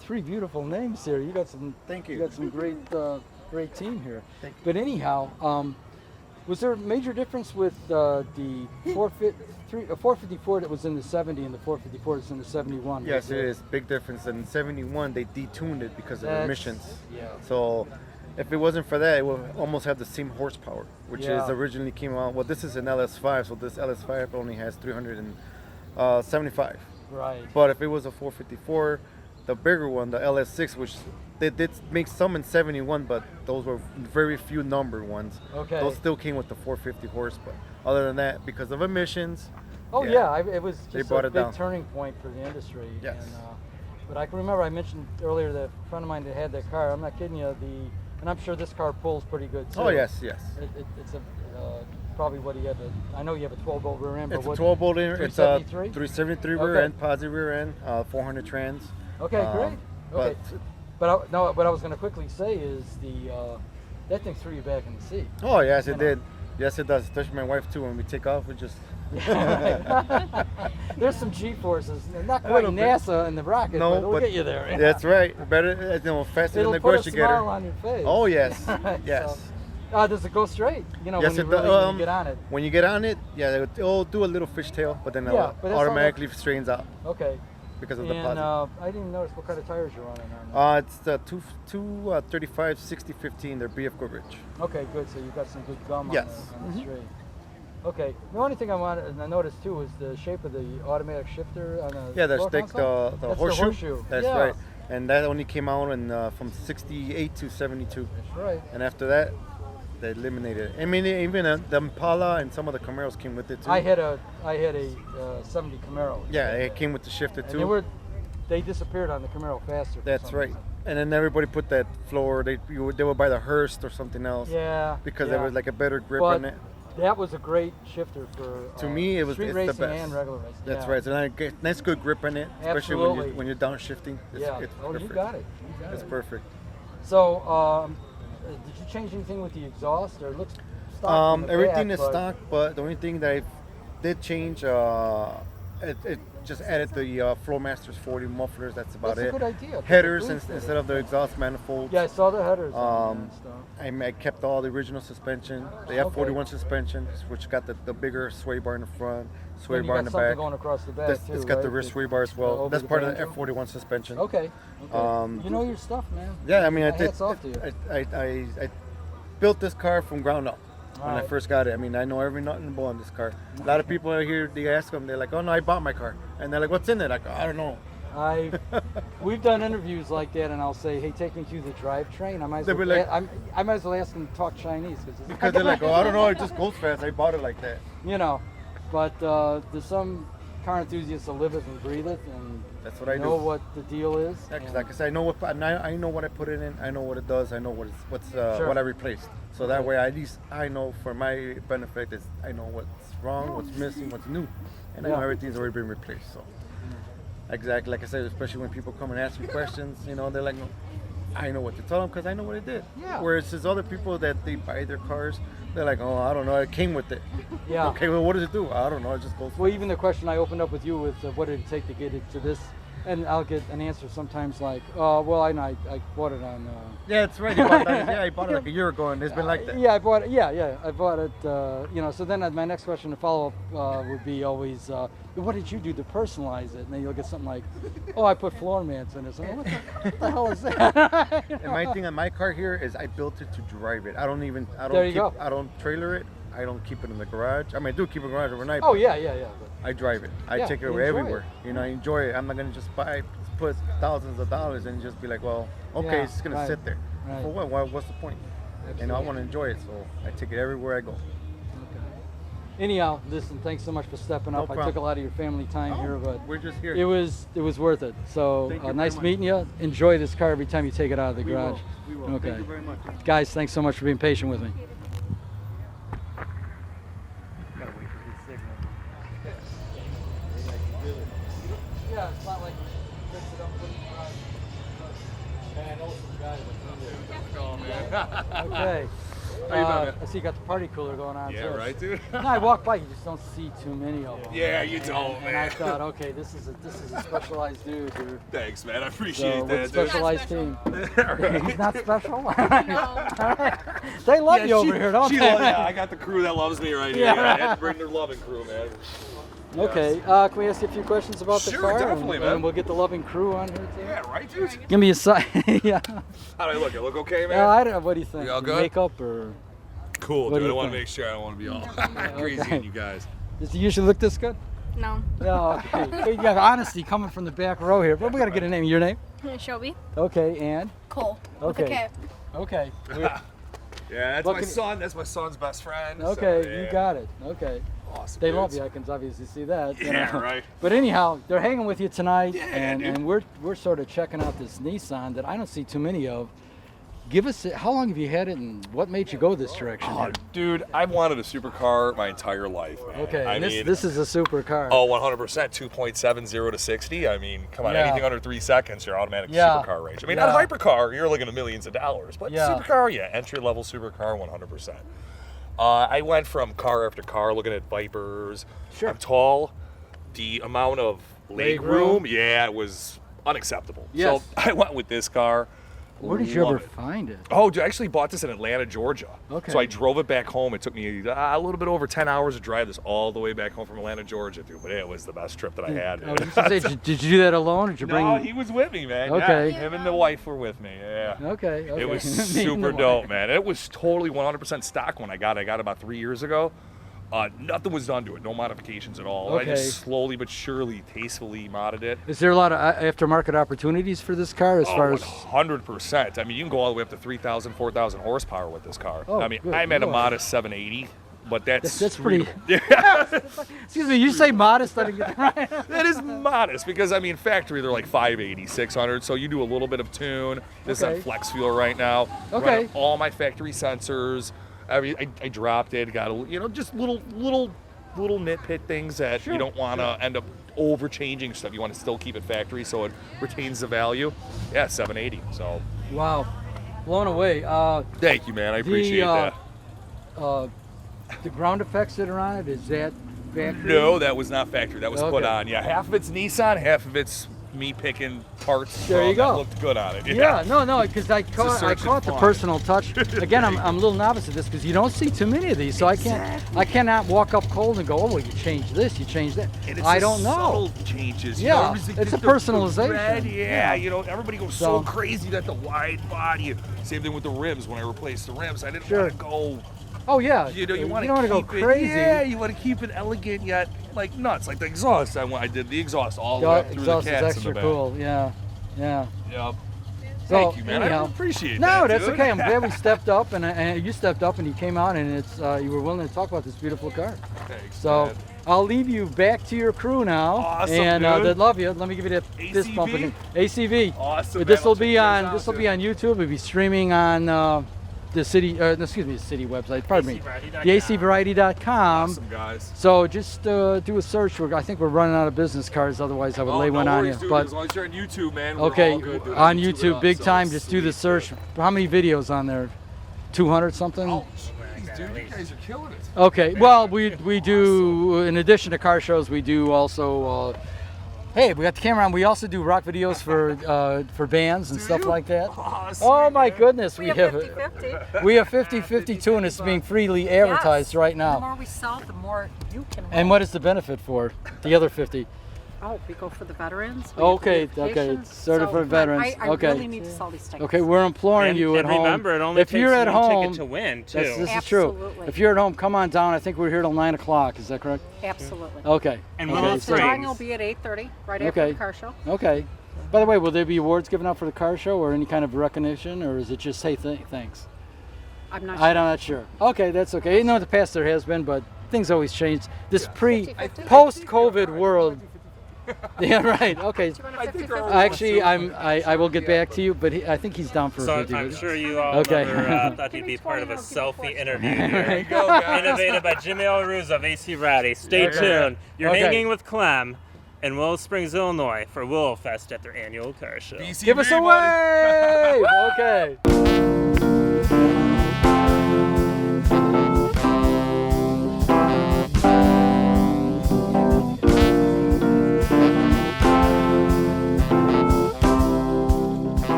3 beautiful names here. You got some, Thank you. You got some great team here. Thank you. But anyhow, was there a major difference with the 454 that was in the 70 and the 454 that's in the 71? Yes, it is. Big difference. In 71, they detuned it because of emissions. Yeah. So if it wasn't for that, it would almost have the same horsepower, which is originally came out. Well, this is an LS5, so this LS5 only has 375. Right. But if it was a 454, the bigger one, the LS6, which they did make some in 71, but those were very few numbered ones. Okay. Those still came with the 450 horse, but other than that, because of emissions. It was just a big down. turning point for the industry. Yes. And, but I can remember I mentioned earlier that a friend of mine that had that car. I'm not kidding you. And I'm sure this car pulls pretty good too. Oh yes. It's a probably what he had. I know you have a 12-bolt rear end. It's a 12-bolt rear end. It's a 373 rear end, positive rear end, 400 trans. Okay, great. Okay. But what I was going to quickly say is that thing threw you back in the seat. Oh yes, it did. Yes, it does. Especially my wife too. When we take off, we just There's some G-forces, not quite NASA and the rocket, No, but it'll but get you there. That's right. Better, faster It'll than the put a grocery getter. smile on your face. Oh yes, Right, yes. so, does it go straight? You know, Yes, when it you, does. really, when you get on it. When you get on it, yeah, it'll do a little fishtail, but then Yeah, it but that's all automatically straightens out Okay. because of the And plastic. I didn't even notice what kind of tires you're running on. It's the 235 60/15. They're BF Goodrich. Okay, good. So you've got some good gum Yes. on the straight. Okay. The only thing I wanted, and I noticed too, was the shape of the automatic shifter on the Yeah, that's floor like console? the That's horseshoe. That's yeah. right. And that only came out in from 68 to 72. That's right. And after that, they eliminated it. I mean, even the Impala and some of the Camaros came with it too. I had a 70 Camaro. Yeah, it came with the shifter And too. they disappeared on the Camaro faster. for That's some right. reason. And then everybody put that floor. They would buy the Hearst or something else. Yeah. Because yeah. there was like a better grip But on it. that was a great shifter for To me, it was street it's racing the best. and regular racing. That's yeah. right. So nice good grip on it, especially Absolutely. when you're downshifting. It's, Yeah. it's Oh, perfect. you got it. You got It's it. perfect. So, did you change anything with the exhaust, or it looks stock from the Everything back, is but- stock, but the only thing that I did change, it just added the Flowmasters 40 mufflers. That's about That's it. a good idea. Put the Headers boost in it. instead of the exhaust manifolds. Yeah, I saw the headers on and stuff. I kept all the original suspension, the F41 suspension, which got the bigger sway bar in the front, sway Then you bar got in the something back. going across the back It's too, got the right? rear sway bar as well. over That's the part of the banjo? F41 suspension. Okay. You know your stuff, man. Yeah, I mean, Hats off to you. I built this car from ground up when I Alright. first got it. I mean, I know every nut and bolt on this car. A lot of people out here, they ask them, they're like, "Oh no, I bought my car," and they're like, "What's in it?" I go, "I don't know." We've done interviews like that, and I'll say, "Hey, take me through the drivetrain." I might as They'll well, be like- I might as well ask them to talk Chinese Because they're like, "Oh, I don't know, it just goes fast. I bought it like that." You know, but there's some car enthusiasts that live it and breathe it, and That's what I know do. what the deal is. Yeah, 'cause and- like I said, I know what I put it in. I know what it does. I know what's Sure. what I replaced. So that way, at least I know for my benefit is I know what's wrong, what's missing, what's new, and I know Yeah. everything's already been replaced. So exactly, like I said, especially when people come and ask me questions, they're like, I know what to tell them because I know what it did. Yeah. Whereas there's other people that they buy their cars, they're like, oh, I don't know, it came with it. Yeah. Okay, well, what does it do? I don't know, it just goes. Well, even the question I opened up with you with what did it take to get it to this, and I'll get an answer sometimes like, well, I bought it on. Yeah, it's right. I bought it like a year ago, and it's been like that. Yeah, I bought it. Yeah, I bought it. So then my next question to follow up would be always, what did you do to personalize it? And then you'll get something like, oh, I put floor mats in it. So what the hell is that? And my thing on my car here is I built it to drive it. I don't There you go. I don't trailer it. I don't keep it in the garage. I mean, I do keep it in the garage overnight. Oh but yeah. But I drive it. I Yeah, take it you away enjoy everywhere. I enjoy it. I'm not gonna just put thousands of dollars and just be like, well, okay, Yeah, it's just gonna right, sit there. right. For what? What's the point? I want to enjoy it, so I take it everywhere I go. anyhow, listen, thanks so much for stepping up. No I took a problem. lot of your family time here, but We're just here. it was worth it. So Thank you very nice much. meeting you. Enjoy this car every time you take it out of the We garage. will. We will. Okay. Thank you very much. Guys, thanks so much for being patient with me. Yeah, it's not like you fix it up, put it in the garage. And I know some guys Okay. How you doing, man? I see you got the party cooler going on. Yeah, too. right, dude? No, I walk by, you just don't see too many of them. Yeah, you don't, And I man. thought, okay, this is a specialized dude. Thanks, man. I appreciate So, that, with dude. specialized team. Right. He's not special? They love you over here, don't they? Yeah, I got the crew that loves me right here. Yeah. I had to bring their loving crew, man. Okay, can we ask you a few questions about the Sure, car? definitely, and, man. And we'll get the loving crew on here too. Yeah, right, dude? Give me a sign. Yeah. How do I look? I look okay, man? I don't know. What do you think? We all Your good? Makeup or? Cool, What dude. do I you want to think? make sure I don't want to be all crazy Okay. on you guys. Does it usually look this good? No. No. Okay. You got honesty coming from the back row here. But we got to get a name. Your name? Shelby. Okay, and? Cole. Okay. With a K. Okay. Yeah, that's What my can- son. That's my son's best friend. so, Okay, yeah. you got it. Okay. Awesome, They love dudes. you. I can obviously see that. you Yeah, know. right. But anyhow, they're hanging with you tonight, Yeah, and dude. we're sort of checking out this Nissan that I don't see too many of. Give us how long have you had it, and what made you go this direction? Oh, dude, I've wanted a supercar my entire life, man. Okay, I and mean, this is a super car. Oh, 100%, 2.70 to 60. I mean, come on, Yeah. anything under 3 seconds, you're automatic Yeah. supercar range. I mean, Yeah. not a hypercar, you're looking at millions of dollars, but Yeah. supercar, yeah, entry-level supercar, 100%. I went from car after car looking at Vipers. Sure. I'm tall. The amount of leg room, yeah, it was unacceptable. Yes. So I went with this car. Where did you Love ever find it? Oh, I actually bought this in Atlanta, Georgia. Okay. So I drove it back home. It took me a little bit over 10 hours to drive this all the way back home from Atlanta, Georgia, dude. But it was the best trip that I had. I was just gonna say, did you do that alone? Or did you bring? No, he was with me, man. Okay. Yeah, him and the wife were with me. Yeah. Okay. It was super dope, man. It was totally 100% stock when I got it. I got it about 3 years ago. Nothing was done to it. No modifications at all. Okay. I just slowly but surely, tastefully modded it. Is there a lot of aftermarket opportunities for this car as far as? 100%. I mean, you can go all the way up to 3,000, 4,000 horsepower with this car. Oh, I mean, good I'm at a Lord. modest 780, but that's pretty. Yeah. Excuse me, you say modest? I didn't get that right. That is modest because, I mean, factory, they're like 580, 600, so you do a little bit of tune. This Okay. is on flex fuel right now. Okay. Running all my factory sensors. I mean, I dropped it, got just little nitpick things that you don't want to end up over changing stuff. You want to still keep it factory so it retains the value. Yeah, 780. So. Wow, blown away. Thank you, man. I appreciate that. The ground effects that are on it, is that factory? No, that was not factory. That was put Okay. on. Yeah, half of it's Nissan, half of it's me picking parts. There you that go. looked good on it. Yeah, no, because I caught search and the find. personal touch. Again, I'm a little novice at this because you don't see too many of these, so I cannot walk up cold and go, oh, well, you changed this, you changed that. And it's I the don't know. subtle changes. Yeah, you know, it's a the personalization. red, Yeah. everybody goes So- so crazy that the wide body. Same thing with the rims. When I replaced the rims, I didn't Sure. want to go. Oh yeah, You know, you don't want want to go keep it, crazy. Yeah, you want to keep it elegant yet like nuts. Like the exhaust. I did the exhaust all the way up through the Exhaust is cats in extra the back. cool. Yeah. Yep. So, Thank you, man. anyhow. I appreciate that. No, that's dude. okay. I'm glad we stepped up, and you stepped up, and you came out, and it's you were willing to talk about this beautiful car. Thanks, So man. I'll leave you back to your crew now. Awesome, and dude. they love you. Let me give you that fist bump again. ACV. Awesome. This man. will I'll be check you guys on out, this will dude. be on YouTube. It'll be streaming on the city the city website. Pardon me. The acvariety.com. Awesome, guys. So just do a search. I think we're running out of business cards. Otherwise, I would lay one on you. Dude, But as long as you're on YouTube, man. okay, we're all good, dude. on I YouTube, it big up, time. so Just do the sweet. search. How many videos on there? 200 something. Oh, jeez, dude, you guys are killing it. Okay, well, we do, in addition to car shows, we do also, hey, we got the camera on, we also do rock videos for bands and stuff like that. Oh my goodness, we have 50-50. We have 50-50 too, and it's being freely advertised right The now. more we sell, the more you can win. And what is the benefit for the other 50? Oh, we go for the veterans. we Okay, do okay, patients. certified So, veterans. I okay. really need to sell these tickets. Okay, we're imploring you at and home. remember, it only if takes you're at one home, ticket to win, too. This is true. Absolutely. If you're at home, come on down. I think we're here till 9 o'clock. Is that correct? Absolutely. Okay. And okay. Willow The drawing Springs. will be at 8:30, right after Okay. the car show. Okay. By the way, will there be awards given out for the car show or any kind of recognition, or is it just say thanks? I'm not sure. I'm not sure. Okay, that's okay. In the past there has been, but things always change. This 50-50. post-COVID world. Yeah, right. Okay. I think Actually, I will get back to you, but I think he's down for So a 50. I'm sure you all Okay. never thought you'd be part of a selfie interview here. Right. Go, guys. Innovated by Jimmy O'Ruz of AC Variety. Stay Okay. tuned. You're Okay. hanging with Clem in Willow Springs, Illinois for Willow Fest at their annual car show. BCB, Give us a buddy. wave! Okay.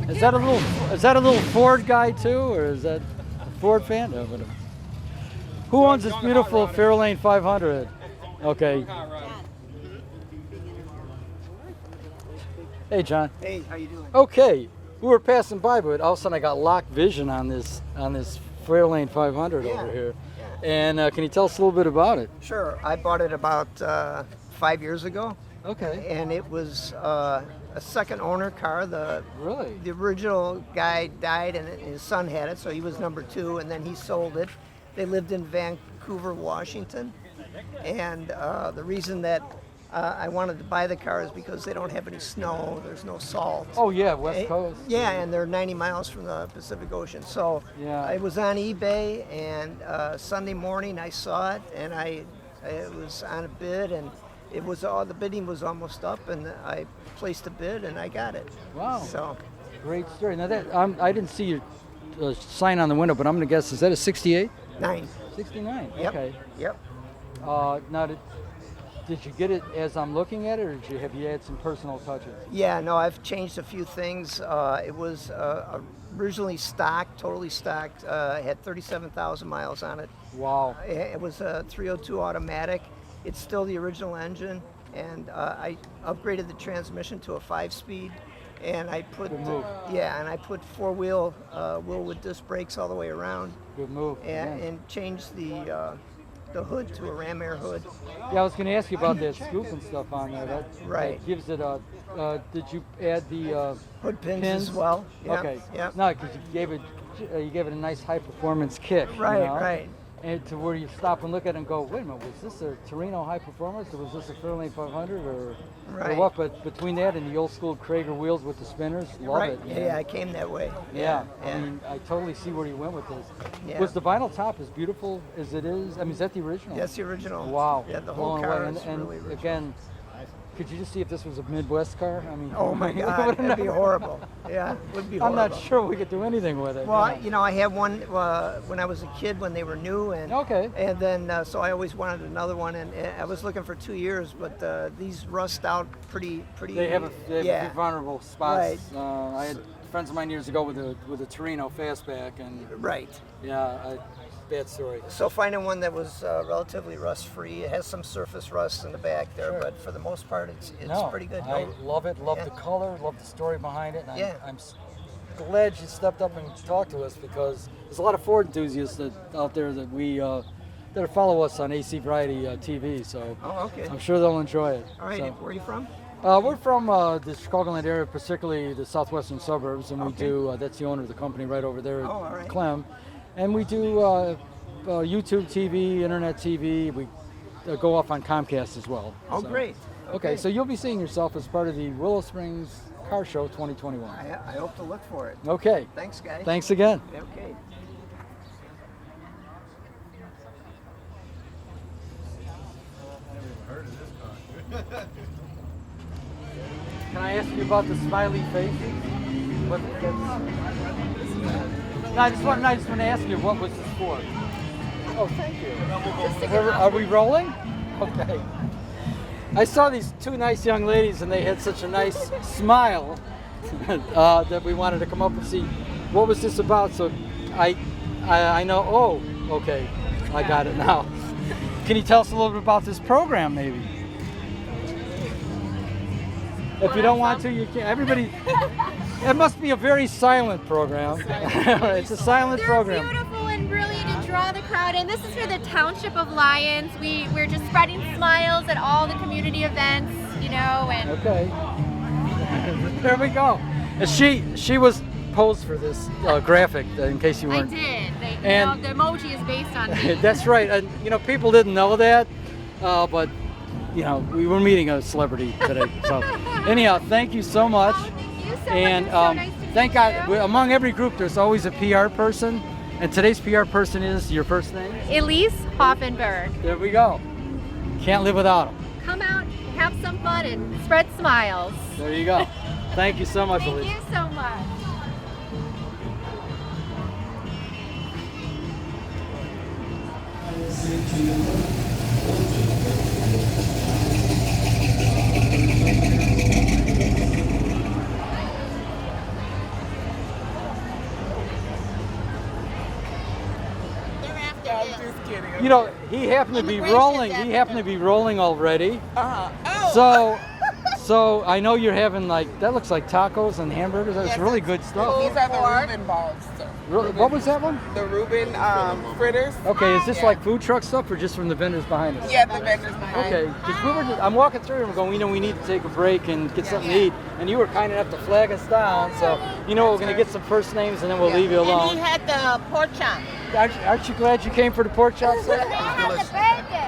Is that a little Ford guy too, or is that a Ford fan? No, whatever. Who owns this beautiful Fairlane 500? Okay. Hey, John. Hey, how you doing? Okay, we were passing by, but all of a sudden I got locked vision on this Fairlane 500 over here. And can you tell us a little bit about it? Sure. I bought it about 5 years ago. Okay. And it was a second owner car. The original guy died and his son had it, so he was number 2, and then he sold it. They lived in Vancouver, Washington. And the reason that I wanted to buy the car is because they don't have any snow. There's no salt. Oh yeah, West Coast. Yeah, and they're 90 miles from the Pacific Ocean. So Yeah. I was on eBay, and Sunday morning I saw it, and it was on a bid, and the bidding was almost up, and I placed a bid, and I got it. Wow. So great story. Now that I didn't see your sign on the window, but I'm going to guess, is that a 68? 9. 69. Yep. Okay. Yep. Now, did you get it as I'm looking at it, or have you had some personal touches? Yeah, no, I've changed a few things. It was originally stocked, totally stocked. Had 37,000 miles on it. Wow. It was a 302 automatic. It's still the original engine, and I upgraded the transmission to a 5-speed, and I put and I put 4-wheel Willwood disc brakes all the way around. Good move. And changed the hood to a Ram Air hood. Yeah, I was going to ask you about that scoop and stuff on there. That gives it a. Did you add the hood pins as well? Yeah. Okay. Yeah. No, because you gave it a nice high performance kick. Right. You know? Right. And to where you stop and look at it and go, wait a minute, was this a Torino high performance, or was this a Fairlane 500, or what? But between that and the old school Krager wheels with the spinners, love it. Yeah, I came that way. Yeah. I mean, I totally see where you went with this. Yeah. Was the vinyl top as beautiful as it is? I mean, is that the original? That's the original. Wow. Yeah, the whole Blown car away. is And really original. again, could you just see if this was a Midwest car? I mean, oh my God, that'd be horrible. Yeah, it would be horrible. I'm not sure we could do anything with it. Well, you know, I had one when I was a kid when they were new, and and then so I always wanted another one, and I was looking for 2 years, but these rust out pretty. They have a few vulnerable spots. Right. I had friends of mine years ago with a Torino fastback, and bad story. So finding one that was relatively rust-free, it has some surface rust in the back there, but for the most part, it's pretty good. I love it. Love the color. Love the story behind it. And I'm glad you stepped up and talked to us, because there's a lot of Ford enthusiasts out there that that follow us on AC Variety TV. So I'm sure they'll enjoy it. All right. So, Where are you from? we're from the Chicagoland area, particularly the southwestern suburbs, and we do. That's the owner of the company right over there, Clem. And we do YouTube TV, internet TV. We go off on Comcast as well. Oh, so. great. Okay, so you'll be seeing yourself as part of the Willow Springs Car Show 2021. I hope to look for it. Okay. Thanks, guys. Thanks again. Okay. Can I ask you about the smiley faces? No, I just want to ask you, what was this for? Oh, thank you. Are we rolling? Okay. I saw these two nice young ladies, and they had such a nice smile that we wanted to come up and see what was this about. So I know. Oh, okay. I got it now. Can you tell us a little bit about this program, maybe? If you don't want to, you can. Everybody. It must be a very silent program. It's a silent program. They're beautiful and brilliant and draw the crowd in. This is for the Township of Lyons. We're just spreading smiles at all the community events, you know. And okay. There we go. She was posed for this graphic, in case you weren't. I did. And the emoji is based on me. That's right. And people didn't know that, but we were meeting a celebrity today. So anyhow, thank you so much. And thank God, among every group, there's always a PR person. And today's PR person is your first name? Elise Hoffenberg. There we go. Can't live without them. Come out, have some fun, and spread smiles. There you go. Thank you so much, Elise. Thank you so much. He happened to be rolling. He happened to be rolling already. So I know you're having that looks like tacos and hamburgers. That's really good stuff. These are the Reuben balls. What was that one? The Reuben fritters. Okay, is this like food truck stuff or just from the vendors behind us? Yeah, the vendors behind. Okay, because I'm walking through and we're going, we need to take a break and get something to eat. And you were kind enough to flag us down, so we're going to get some first names and then we'll leave you alone. And he had the pork chop. Aren't you glad you came for the pork chop?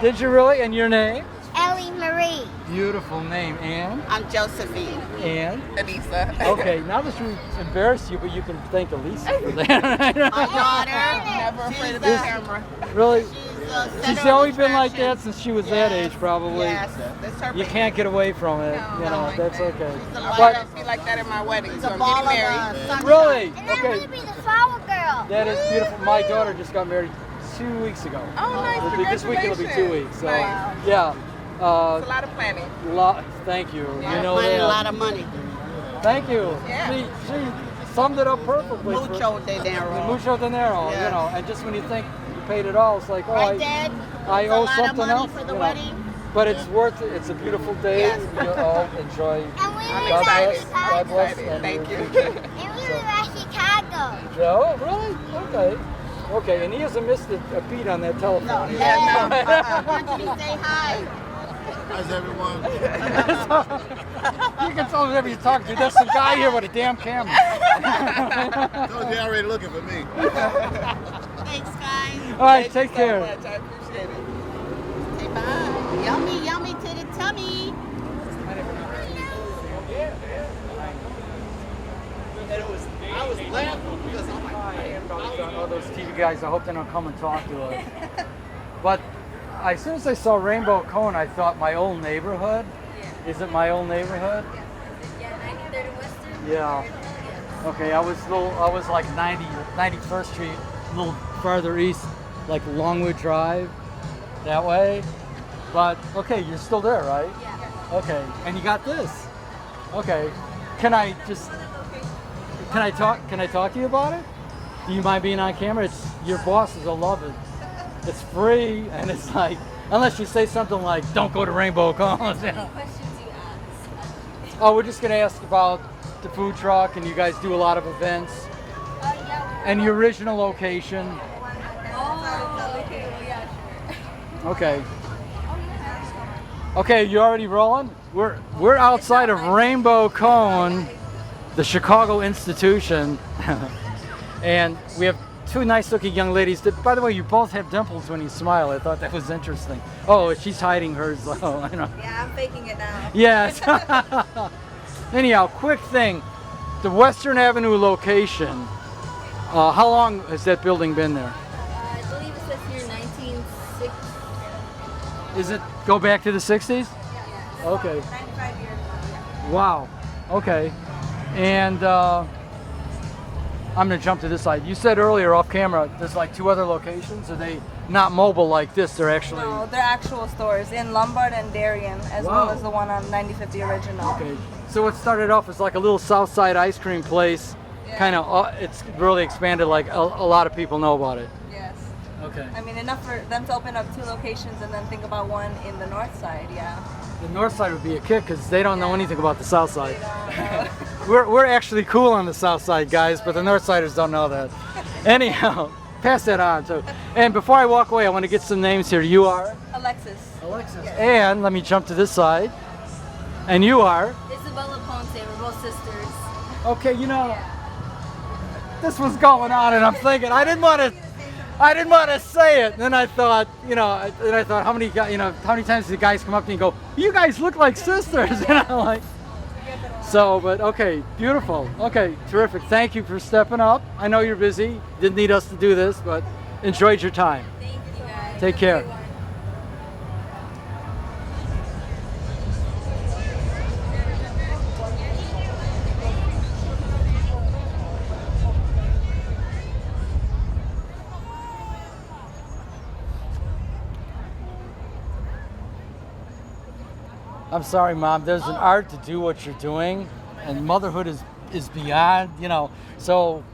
Did you really? And your name? Ellie Marie. Beautiful name. And? I'm Josephine. And? Elisa. Okay, now that we embarrassed you, but you can thank Elisa for that. My daughter, never afraid of the camera. Really? She's She's always been like that since she was that age, probably. Yes, that's her You baby. can't get away from it. You know, that's okay. But But be like that at my wedding. It's So a I'm ball getting of married. sunshine. really, And I'm okay, gonna be the flower girl. that is beautiful. My daughter just got married 2 weeks ago. Oh, nice. This week it'll be 2 weeks. So Nice. yeah. It's a lot of planning. Thank you. Yeah, You know planning that. a lot of money. Thank you. Yeah. She summed it up perfectly. Mucho dinero. Mucho dinero, Yeah. you know. And just when you think you paid it all, it's like, oh, Right, Dad? I It's a owe lot of something money else. for the you know. wedding. But it's worth it. It's a beautiful day. Yes. You all enjoy. And we I'm were God excited. bless. God bless. Excited. and Thank you. And we were at Chicago. Oh, really? Okay. Okay, and he hasn't missed a beat on that telephone. No, either. yeah, no. Why don't you say hi? How's everyone? You can tell whoever you're talking to. There's some guy here with a damn camera. Told you already looking for me. Thanks, guys. All right, Thank take you care. So much. I appreciate it. Say bye. Yummy, yummy to the tummy. I was laughing because I'm like, All those TV guys, I hope they don't come and talk to us. But as soon as I saw Rainbow Cone, I thought my old neighborhood. Is it my old neighborhood? Yeah, 93rd Western. Yeah. Okay, I was like 91st Street, a little farther east, like Longwood Drive, that way. But okay, you're still there, right? Yeah. Okay, and you got this. Okay, can I talk to you about it? Do you mind being on camera? It's your bosses will love it. It's free, and it's like, unless you say something like, "Don't go to Rainbow Cones." You know? Questions you ask. Oh, we're just gonna ask about the food truck, and you guys do a lot of events, Yeah. and your original location. Oh, okay. Well, yeah, sure. Okay. Okay, you already rolling? We're outside of Rainbow Cone, the Chicago institution, and we have two nice-looking young ladies. That, by the way, you both have dimples when you smile. I thought that was interesting. Oh, she's hiding hers. Oh, I know. Yeah, I'm faking it now. Yes. Anyhow, quick thing. The Western Avenue location. How long has that building been there? I believe it says here 1960. Is it go back to the 60s? Yeah. Okay. 95 years now. Wow. Okay. And I'm gonna jump to this side. You said earlier off camera, there's like two other locations. Are they not mobile like this? They're actually. No, they're actual stores in Lombard and Darien, as well as the one on 9050 Original. Okay. So it started off as like a little South Side ice cream place. Yeah. Kind of. It's really expanded. Like a lot of people know about it. Yes. Okay. I mean, enough for them to open up two locations and then think about one in the north side. Yeah. The north side would be a kick because they don't know anything about the south side. We're actually cool on the south side, guys, but the north siders don't know that. Anyhow, pass that on. So, and before I walk away, I want to get some names here. You are? Alexis. Alexis. And let me jump to this side. And you are? Isabella Ponce. We're both sisters. Okay, you know, this was going on, and I'm thinking I didn't want to say it. And then I thought, how many times do the guys come up to me and go, "You guys look like sisters," like. So, but okay, beautiful. Okay, terrific. Thank you for stepping up. I know you're busy. Didn't need us to do this, but enjoyed your time. Thank you guys. Take care. I'm sorry, Mom. There's an art to do what you're doing, and motherhood is beyond, So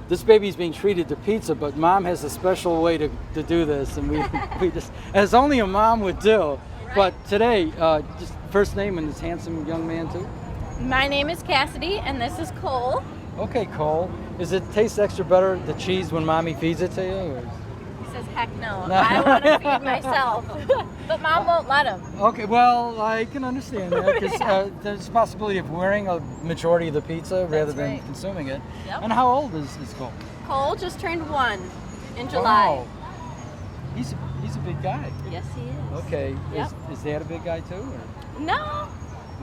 this baby's being treated to pizza, but Mom has a special way to do this, and we just, as only a mom would do. But today, just first name and this handsome young man too. My name is Cassidy, and this is Cole. Okay, Cole. Does it taste extra better, the cheese, when Mommy feeds it to you? Or? He says, heck no. I want to feed myself. But Mom won't let him. Okay, well, I can understand that because there's a possibility of wearing a majority of the pizza rather than consuming it. Yep. And how old is Cole? Cole just turned 1 in July. Wow. He's a big guy. Yes, he is. Okay. Yep. Is Dad a big guy too? Or? No,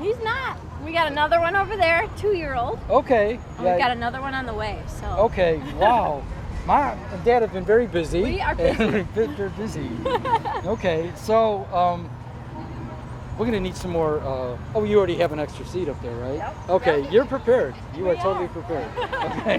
he's not. We got another one over there, 2-year-old. Okay. And we've got another one on the way. So. Okay. Wow. Mom and Dad have been very busy. We are busy. They're busy. Okay, so we're gonna need some more. Oh, you already have an extra seat up there, right? Yep. Okay, Yep. you're prepared. You are totally prepared. Okay.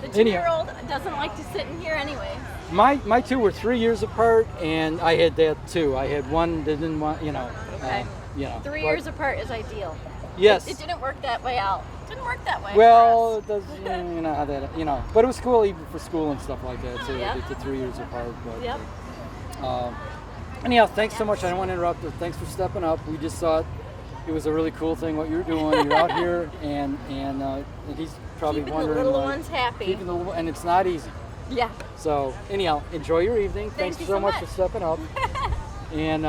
The Anyhow. 2-year-old doesn't like to sit in here anyway. My two were 3 years apart, and I had that too. I had one that didn't want, Okay. 3 but- years apart is ideal. Yes. It didn't work that way out. It didn't work that way. Well, it does, you know how that, but it was cool even for school and stuff like that. So Yep. we did the 3 years apart. But, Yep. anyhow, thanks so much. I don't want to interrupt. Thanks for stepping up. We just thought it was a really cool thing what you're doing. You're out here, and he's probably Keeping the wondering. little like, ones happy. Keeping the little, and it's not easy. Yeah. So anyhow, enjoy your evening. Thank Thanks you so so much much. for stepping up. And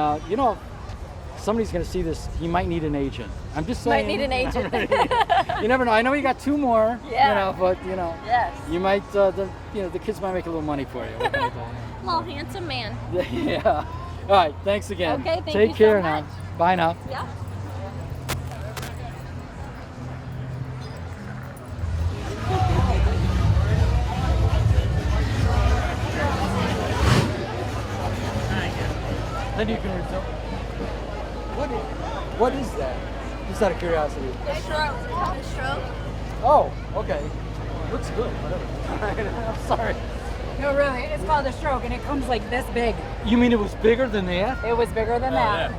somebody's going to see this. He might need an agent. I'm just saying. Might need an agent. You never know. I know you got 2 more. Yeah. But Yes. you might. The kids might make a little money for you. What can I tell you? Little handsome man. Yeah. All right. Thanks again. Okay, thank Take you so care much. now. Bye now. Yeah. Then you can resume. What is that? Just out of curiosity. The stroke. Oh, okay. Looks good. Whatever. I'm sorry. No, really, it's called a stroke, and it comes like this big. You mean it was bigger than that? It was bigger than that. You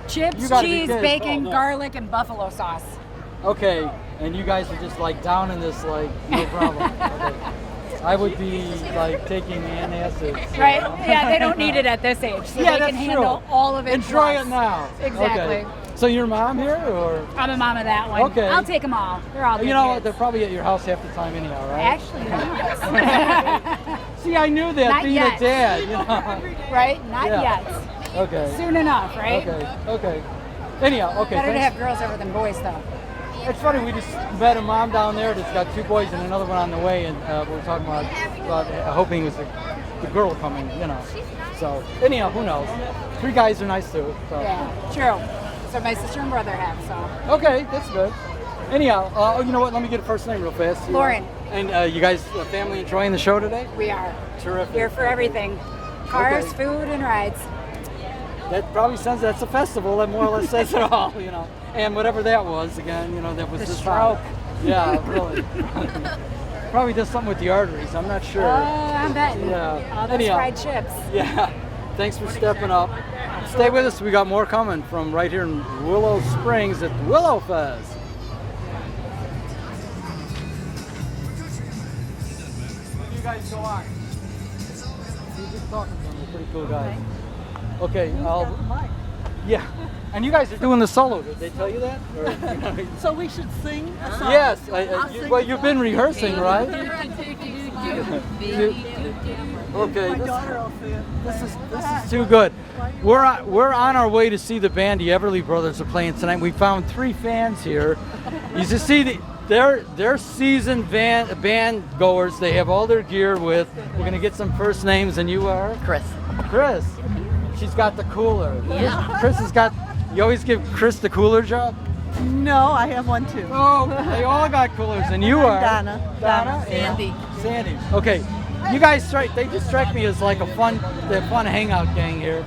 Chips, gotta be cheese, kidding. bacon, Oh, no. garlic, and buffalo sauce. Okay, and you guys are just like down in this, like, no problem. Okay. I would be like taking antacids. Right? Yeah, they don't need it at this age, so they that's can handle true. all of it. Enjoy plus. it now. Exactly. Okay. So your mom here, or? I'm a mom of that one. Okay. I'll take them all. They're all good You know what? kids. They're probably at your house half the time anyhow, right? Actually, not. See, I knew that Not being yet. a dad, Right? Not Yeah. yet. Okay. Soon enough, right? Okay. Anyhow, okay. Better to thanks. have girls over than boys, though. It's funny, we just met a mom down there that's got 2 boys and another one on the way, and we were talking about hoping it was the girl coming, So, anyhow, who knows? 3 guys are nice too. So. Yeah, true. So my sister and brother have, so. Okay, that's good. Anyhow, you know what? Let me get a first name real fast. Lauren. And you guys, family enjoying the show today? We are. Terrific. Here for everything. Cars, Okay. food, and rides. That probably says that's a festival. That more or less says it all, And whatever that was, again, that was The this stroke. time. Yeah, really. Probably does something with the arteries. I'm not sure. I'm betting. Yeah. All those Anyhow. fried chips. Yeah. Thanks for stepping up. Stay with us. We got more coming from right here in Willow Springs at Willow Fest. You guys go on. You're just talking to them. They're pretty cool guys. Okay, yeah. And you guys are doing the solo. Did they tell you that? Or, So we should sing a song? Yes. I'll sing Well, a you've song. been rehearsing, right? Okay. My daughter will sing. This is too good. We're on our way to see the band. The Everly Brothers are playing tonight. We found 3 fans here. You just see they're seasoned band goers. They have all their gear with. We're gonna get some first names, and you are Chris. She's got the cooler. Yeah. Chris has got. You always give Chris the cooler job. No, I have one too. Oh, they all got coolers, and you are Donna. and Sandy. Okay, you guys they just strike me as like a fun hangout gang here.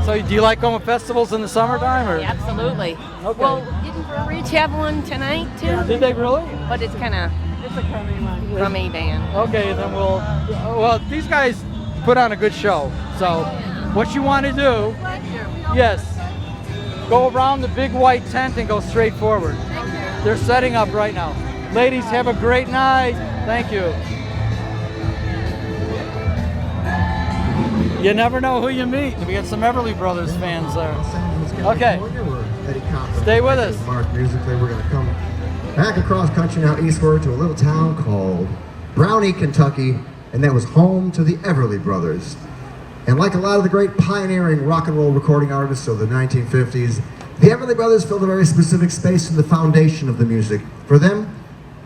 So do you like going to festivals in the summertime, or? Absolutely. Okay. Well, didn't Brewery have one tonight too? Did they really? But it's kind of It's a crummy one. crummy band. Okay, then well, these guys put on a good show. So what you want to do, yes, go around the big white tent and go straight forward. They're setting up right now. Ladies, have a great night. Thank you. You never know who you meet. We got some Everly Brothers fans there. Okay. Stay with us. Musically, we're going to come back across country now eastward to a little town called Brownie, Kentucky, and that was home to the Everly Brothers. And like a lot of the great pioneering rock and roll recording artists of the 1950s, the Everly Brothers filled a very specific space in the foundation of the music. For them,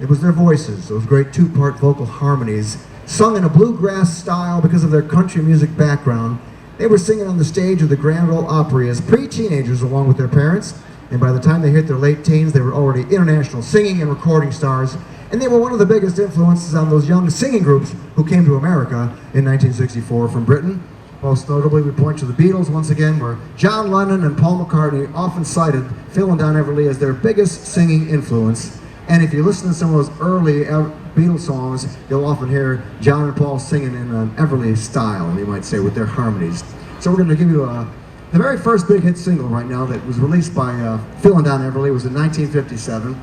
it was their voices, those great 2-part vocal harmonies, sung in a bluegrass style because of their country music background. They were singing on the stage of the Grand Ole Opry as pre-teenagers along with their parents, and by the time they hit their late teens, they were already international singing and recording stars, and they were one of the biggest influences on those young singing groups who came to America in 1964 from Britain. Most notably, we point to the Beatles once again, where John Lennon and Paul McCartney often cited Phil and Don Everly as their biggest singing influence. And if you listen to some of those early Beatles songs, you'll often hear John and Paul singing in an Everly style, you might say, with their harmonies. So we're going to give you the very first big hit single right now that was released by Phil and Don Everly. It was in 1957.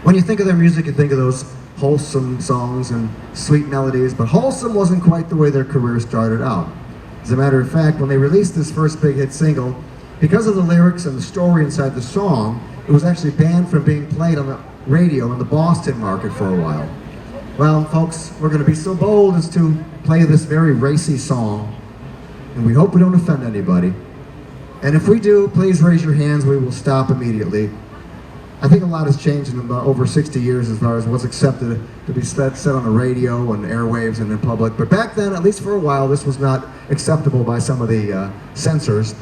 When you think of their music, you think of those wholesome songs and sweet melodies, but wholesome wasn't quite the way their career started out. As a matter of fact, when they released this first big hit single, because of the lyrics and the story inside the song, it was actually banned from being played on the radio in the Boston market for a while. Well, folks, we're going to be so bold as to play this very racy song, and we hope we don't offend anybody. And if we do, please raise your hands. We will stop immediately. I think a lot has changed in about over 60 years as far as what's accepted to be said on the radio and airwaves and in public. But back then, at least for a while, this was not acceptable by some of the censors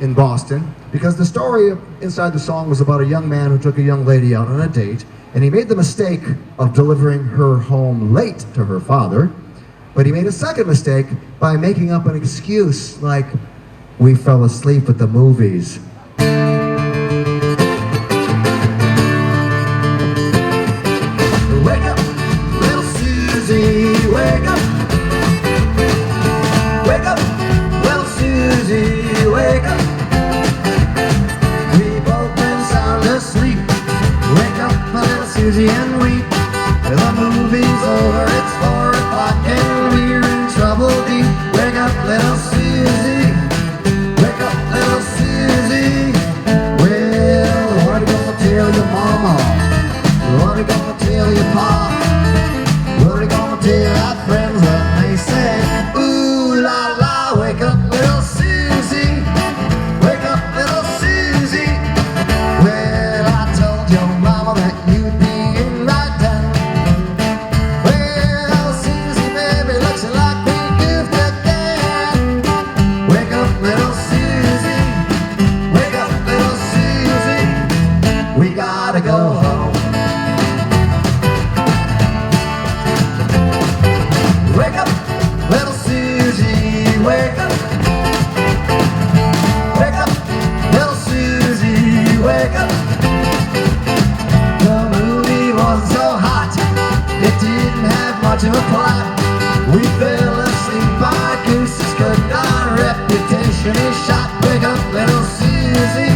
in Boston, because the story inside the song was about a young man who took a young lady out on a date, and he made the mistake of delivering her home late to her father, but he made a second mistake by making up an excuse like, "We fell asleep at the movies." Wake up, little Susie, wake up. Wake up, little Susie, wake up. We both been sound asleep. Wake up, my little Susie, and weep. The movie's over, it's 4 o'clock, and we're in trouble deep. Wake up, little Susie. Wake up, little Susie. Well, what are you gonna tell your mama? What are you gonna tell your pa? What are you gonna tell our friends when they say, ooh la la, wake up little Susie, wake up little Susie. Well, I told your mama that you'd be in right time. Well, Susie, baby, looks like we goofed again. Wake up little Susie, wake up little Susie. We gotta go home. Wake up, little Susie, wake up. Wake up, little Susie, wake up. The movie wasn't so hot, it didn't have much of a plot. We fell asleep by gooses cooked, our reputation is shot. Wake up, little Susie,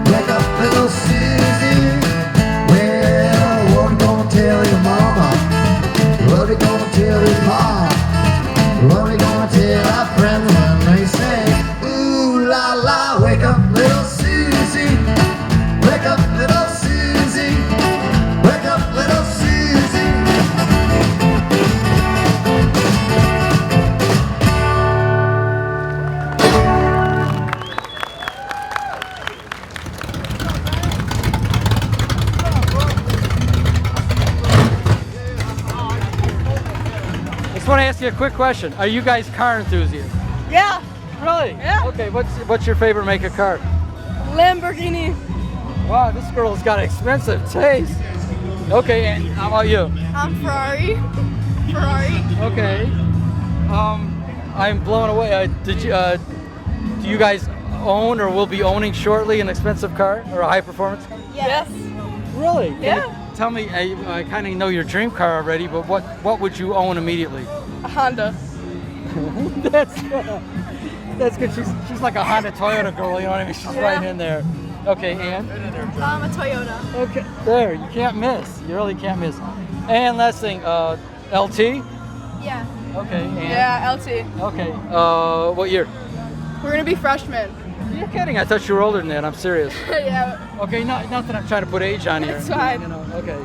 wake up, little Susie. Well, what are you gonna tell your mama? What are you gonna tell your pa? What are you gonna tell our friends when they say, ooh la la, wake up little Susie, wake up little Susie, wake up little Susie. I just want to ask you a quick question. Are you guys car enthusiasts? Yeah. Really? Yeah. Okay, what's your favorite make of car? Lamborghini. Wow, this girl's got expensive taste. Okay, and how about you? I'm Ferrari. Okay. I'm blown away. Do you guys own or will be owning shortly an expensive car or a high performance car? Yes. Really? Can Yeah. you tell me, I kind of know your dream car already, but what would you own immediately? A Honda. That's good. She's like a Honda Toyota girl, you know what I mean? She's right in there. Okay, and? A Toyota. Okay, there, you can't miss. You really can't miss. And last thing, LT? Yeah. Okay, and? Yeah, LT. Okay, what year? We're gonna be freshmen. You're kidding, I thought you were older than that, I'm serious. Yeah. Okay, not that I'm trying to put age on here. It's fine. You know, okay.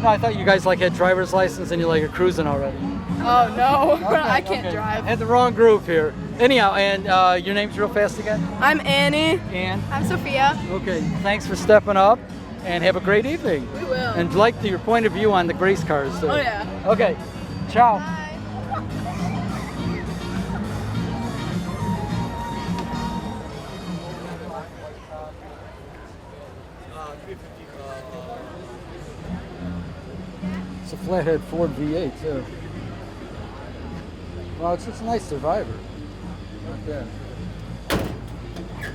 No, I thought you guys like had driver's license and you like are cruising already. Oh no, Okay, I can't okay. drive. Had the wrong group here. Anyhow, and your name's real fast again? I'm Annie. And? I'm Sophia. Okay, thanks for stepping up and have a great evening. We will. And like your point of view on the Grace cars. So. Oh yeah. Okay, ciao. Bye. flathead Ford V8 too. Well, it's a nice Survivor. Not bad.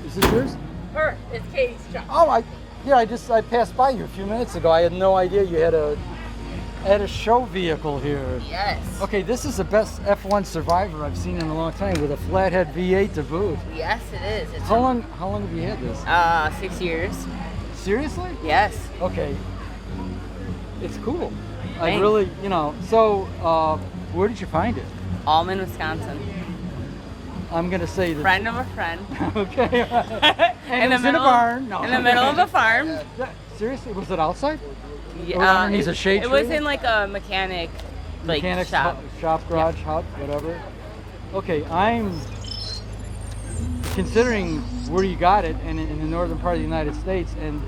Is this yours? Or it's Katie's truck. Oh, I passed by you a few minutes ago. I had no idea you had a show vehicle here. Yes. Okay, this is the best F1 Survivor I've seen in a long time with a flathead V8 to boot. Yes, it is. It's How long have you had this? 6 years. Seriously? Yes. Okay. It's cool. I Thanks. really, so where did you find it? Allman, Wisconsin. I'm going to say that. Friend of a friend. Okay. And it was in a barn. No. In the middle of a farm. Seriously? Was it outside? Yeah, Or underneath a shade it tree? was in like a mechanic shop. Shop, garage, hut, whatever. Okay, I'm considering where you got it, and in the northern part of the United States, and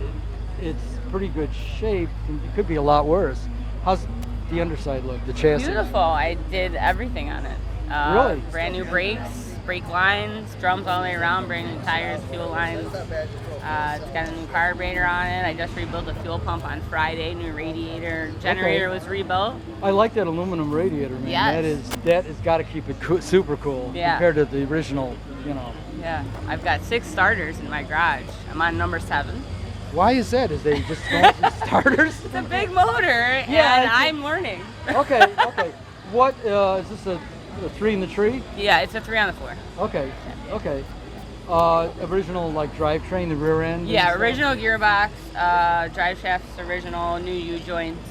it's pretty good shape, and it could be a lot worse. How's the underside look, the chassis? Beautiful. I did everything on it. Really? Brand new brakes, brake lines, drums all the way around, brand new tires, fuel lines. It's got a new carburetor on it. I just rebuilt the fuel pump on Friday. New radiator, generator was rebuilt. I like that aluminum radiator, man. Yes. That has got to keep it super cool compared to the original, Yeah, I've got 6 starters in my garage. I'm on number 7. Why is that? Is they just going through starters? It's a big motor, and I'm learning. Okay. What is this a 3 in the tree? Yeah, it's a 3 on the floor. Okay. Original drivetrain, the rear end. Yeah, original gearbox, drive shafts original, new U-joints,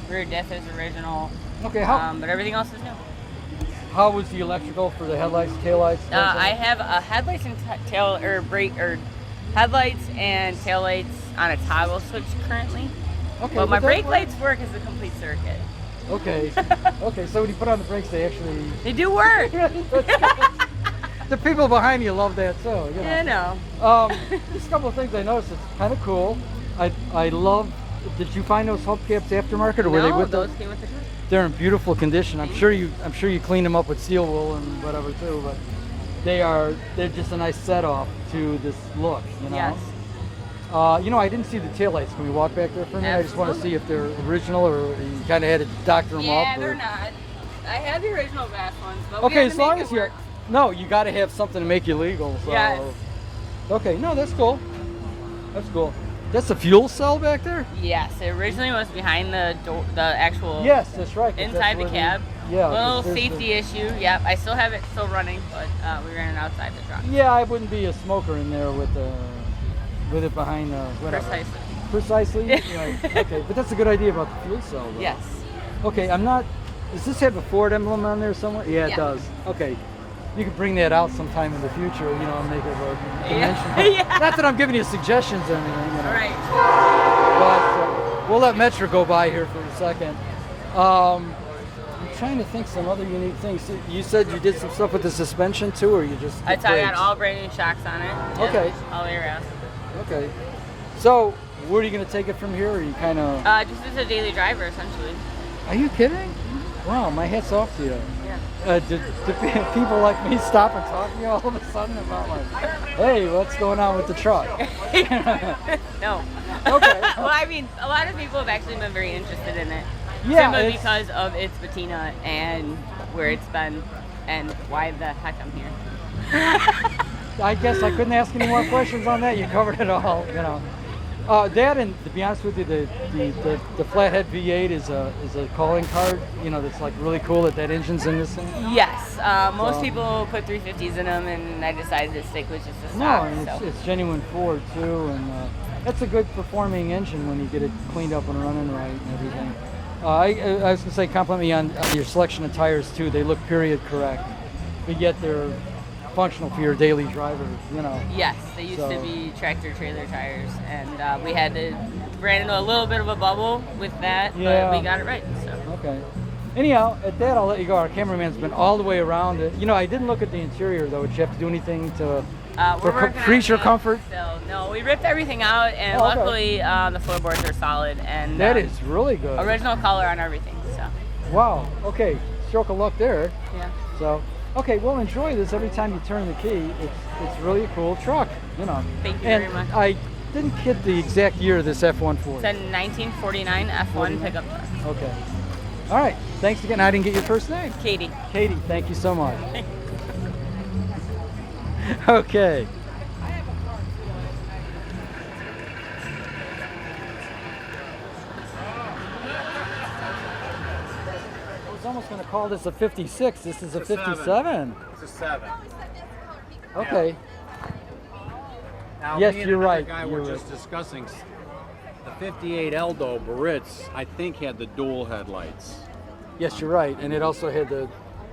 rear diff is original. Okay, but everything else is new. How was the electrical for the headlights, taillights? I have a headlights and headlights and taillights on a toggle switch currently. Okay, but my brake work? lights work as a complete circuit. Okay. So when you put on the brakes, they actually... They do work. The people behind you love that too. Yeah, I know. Just a couple of things I noticed. It's kind of cool. I love. Did you find those hubcaps aftermarket, or were they with those came with the car. They're in beautiful condition. I'm sure you cleaned them up with steel wool and whatever too. But they're just a nice set off to this look. Yes. I didn't see the taillights. Can we walk back there for a minute? I just want to see if they're original, or you kind of had to doctor them up. Yeah, they're not. I have the original glass ones, but we Okay, had as to long make as it you're... work. No, you got to have something to make you legal. So. Yes. Okay, no, that's cool. That's cool. That's the fuel cell back there? Yes, it originally was behind the door, the actual. Yes, that's right. Inside the cab. Yeah. Little safety issue. Yep, I still have it still running, but we ran it outside the truck. Yeah, I wouldn't be a smoker in there with it behind the. Whatever. Precisely. Right. Okay, but that's a good idea about the fuel cell. Though. Yes. Okay, I'm not. Does this have a Ford emblem on there somewhere? Yeah, it does. Okay. You could bring that out sometime in the future, and make it a convention. Yeah. Not that I'm giving you suggestions or anything. All right. But we'll let Metro go by here for a second. I'm trying to think some other unique things. You said you did some stuff with the suspension too, or you just? I got all brand new shocks on it. Okay. All the way around. Okay. So, where are you going to take it from here? Or are you kind of? Just as a daily driver, essentially. Are you kidding? Wow, my hat's off to you. Yeah. Do people like me stop and talk to you all of a sudden about hey, what's going on with the truck? No. Okay. Well, I mean, a lot of people have actually been very interested in it. Yeah. Simply because of its patina and where it's been and why the heck I'm here. I guess I couldn't ask any more questions on that. You covered it all, That, and to be honest with you, the flathead V8 is a calling card. That's really cool that engine's in this thing. Yes, most people put 350s in them, and I decided to stick with just the stock. No, it's genuine Ford too, and that's a good performing engine when you get it cleaned up and running right and everything. I was gonna say compliment you on your selection of tires too. They look period correct, but yet they're functional for your daily driver, Yes, they used to be tractor trailer tires, and we had to ran into a little bit of a bubble with that, but we got it right. So. Okay. Anyhow, at that I'll let you go. Our cameraman's been all the way around it. I didn't look at the interior though. Did you have to do anything to creature comfort? So no, we ripped everything out, and luckily the floorboards are solid, and that is really good. Original color on everything. So. Wow. Okay. Stroke of luck there. Yeah. So. Okay, well, enjoy this every time you turn the key. It's really a cool truck, Thank you very much. didn't get the exact year of this F-140. It's a 1949 F1 pickup truck. Okay. All right. Thanks again. I didn't get your first name. Katie. Katie, thank you so much. Okay. I was almost going to call this a 56. This is a 57. It's a 7. Okay. Now, Yes, me and you're another right. Guy You're were right. just discussing the 58 Eldo Baritz. I think had the dual headlights. Yes, you're right. And it also had the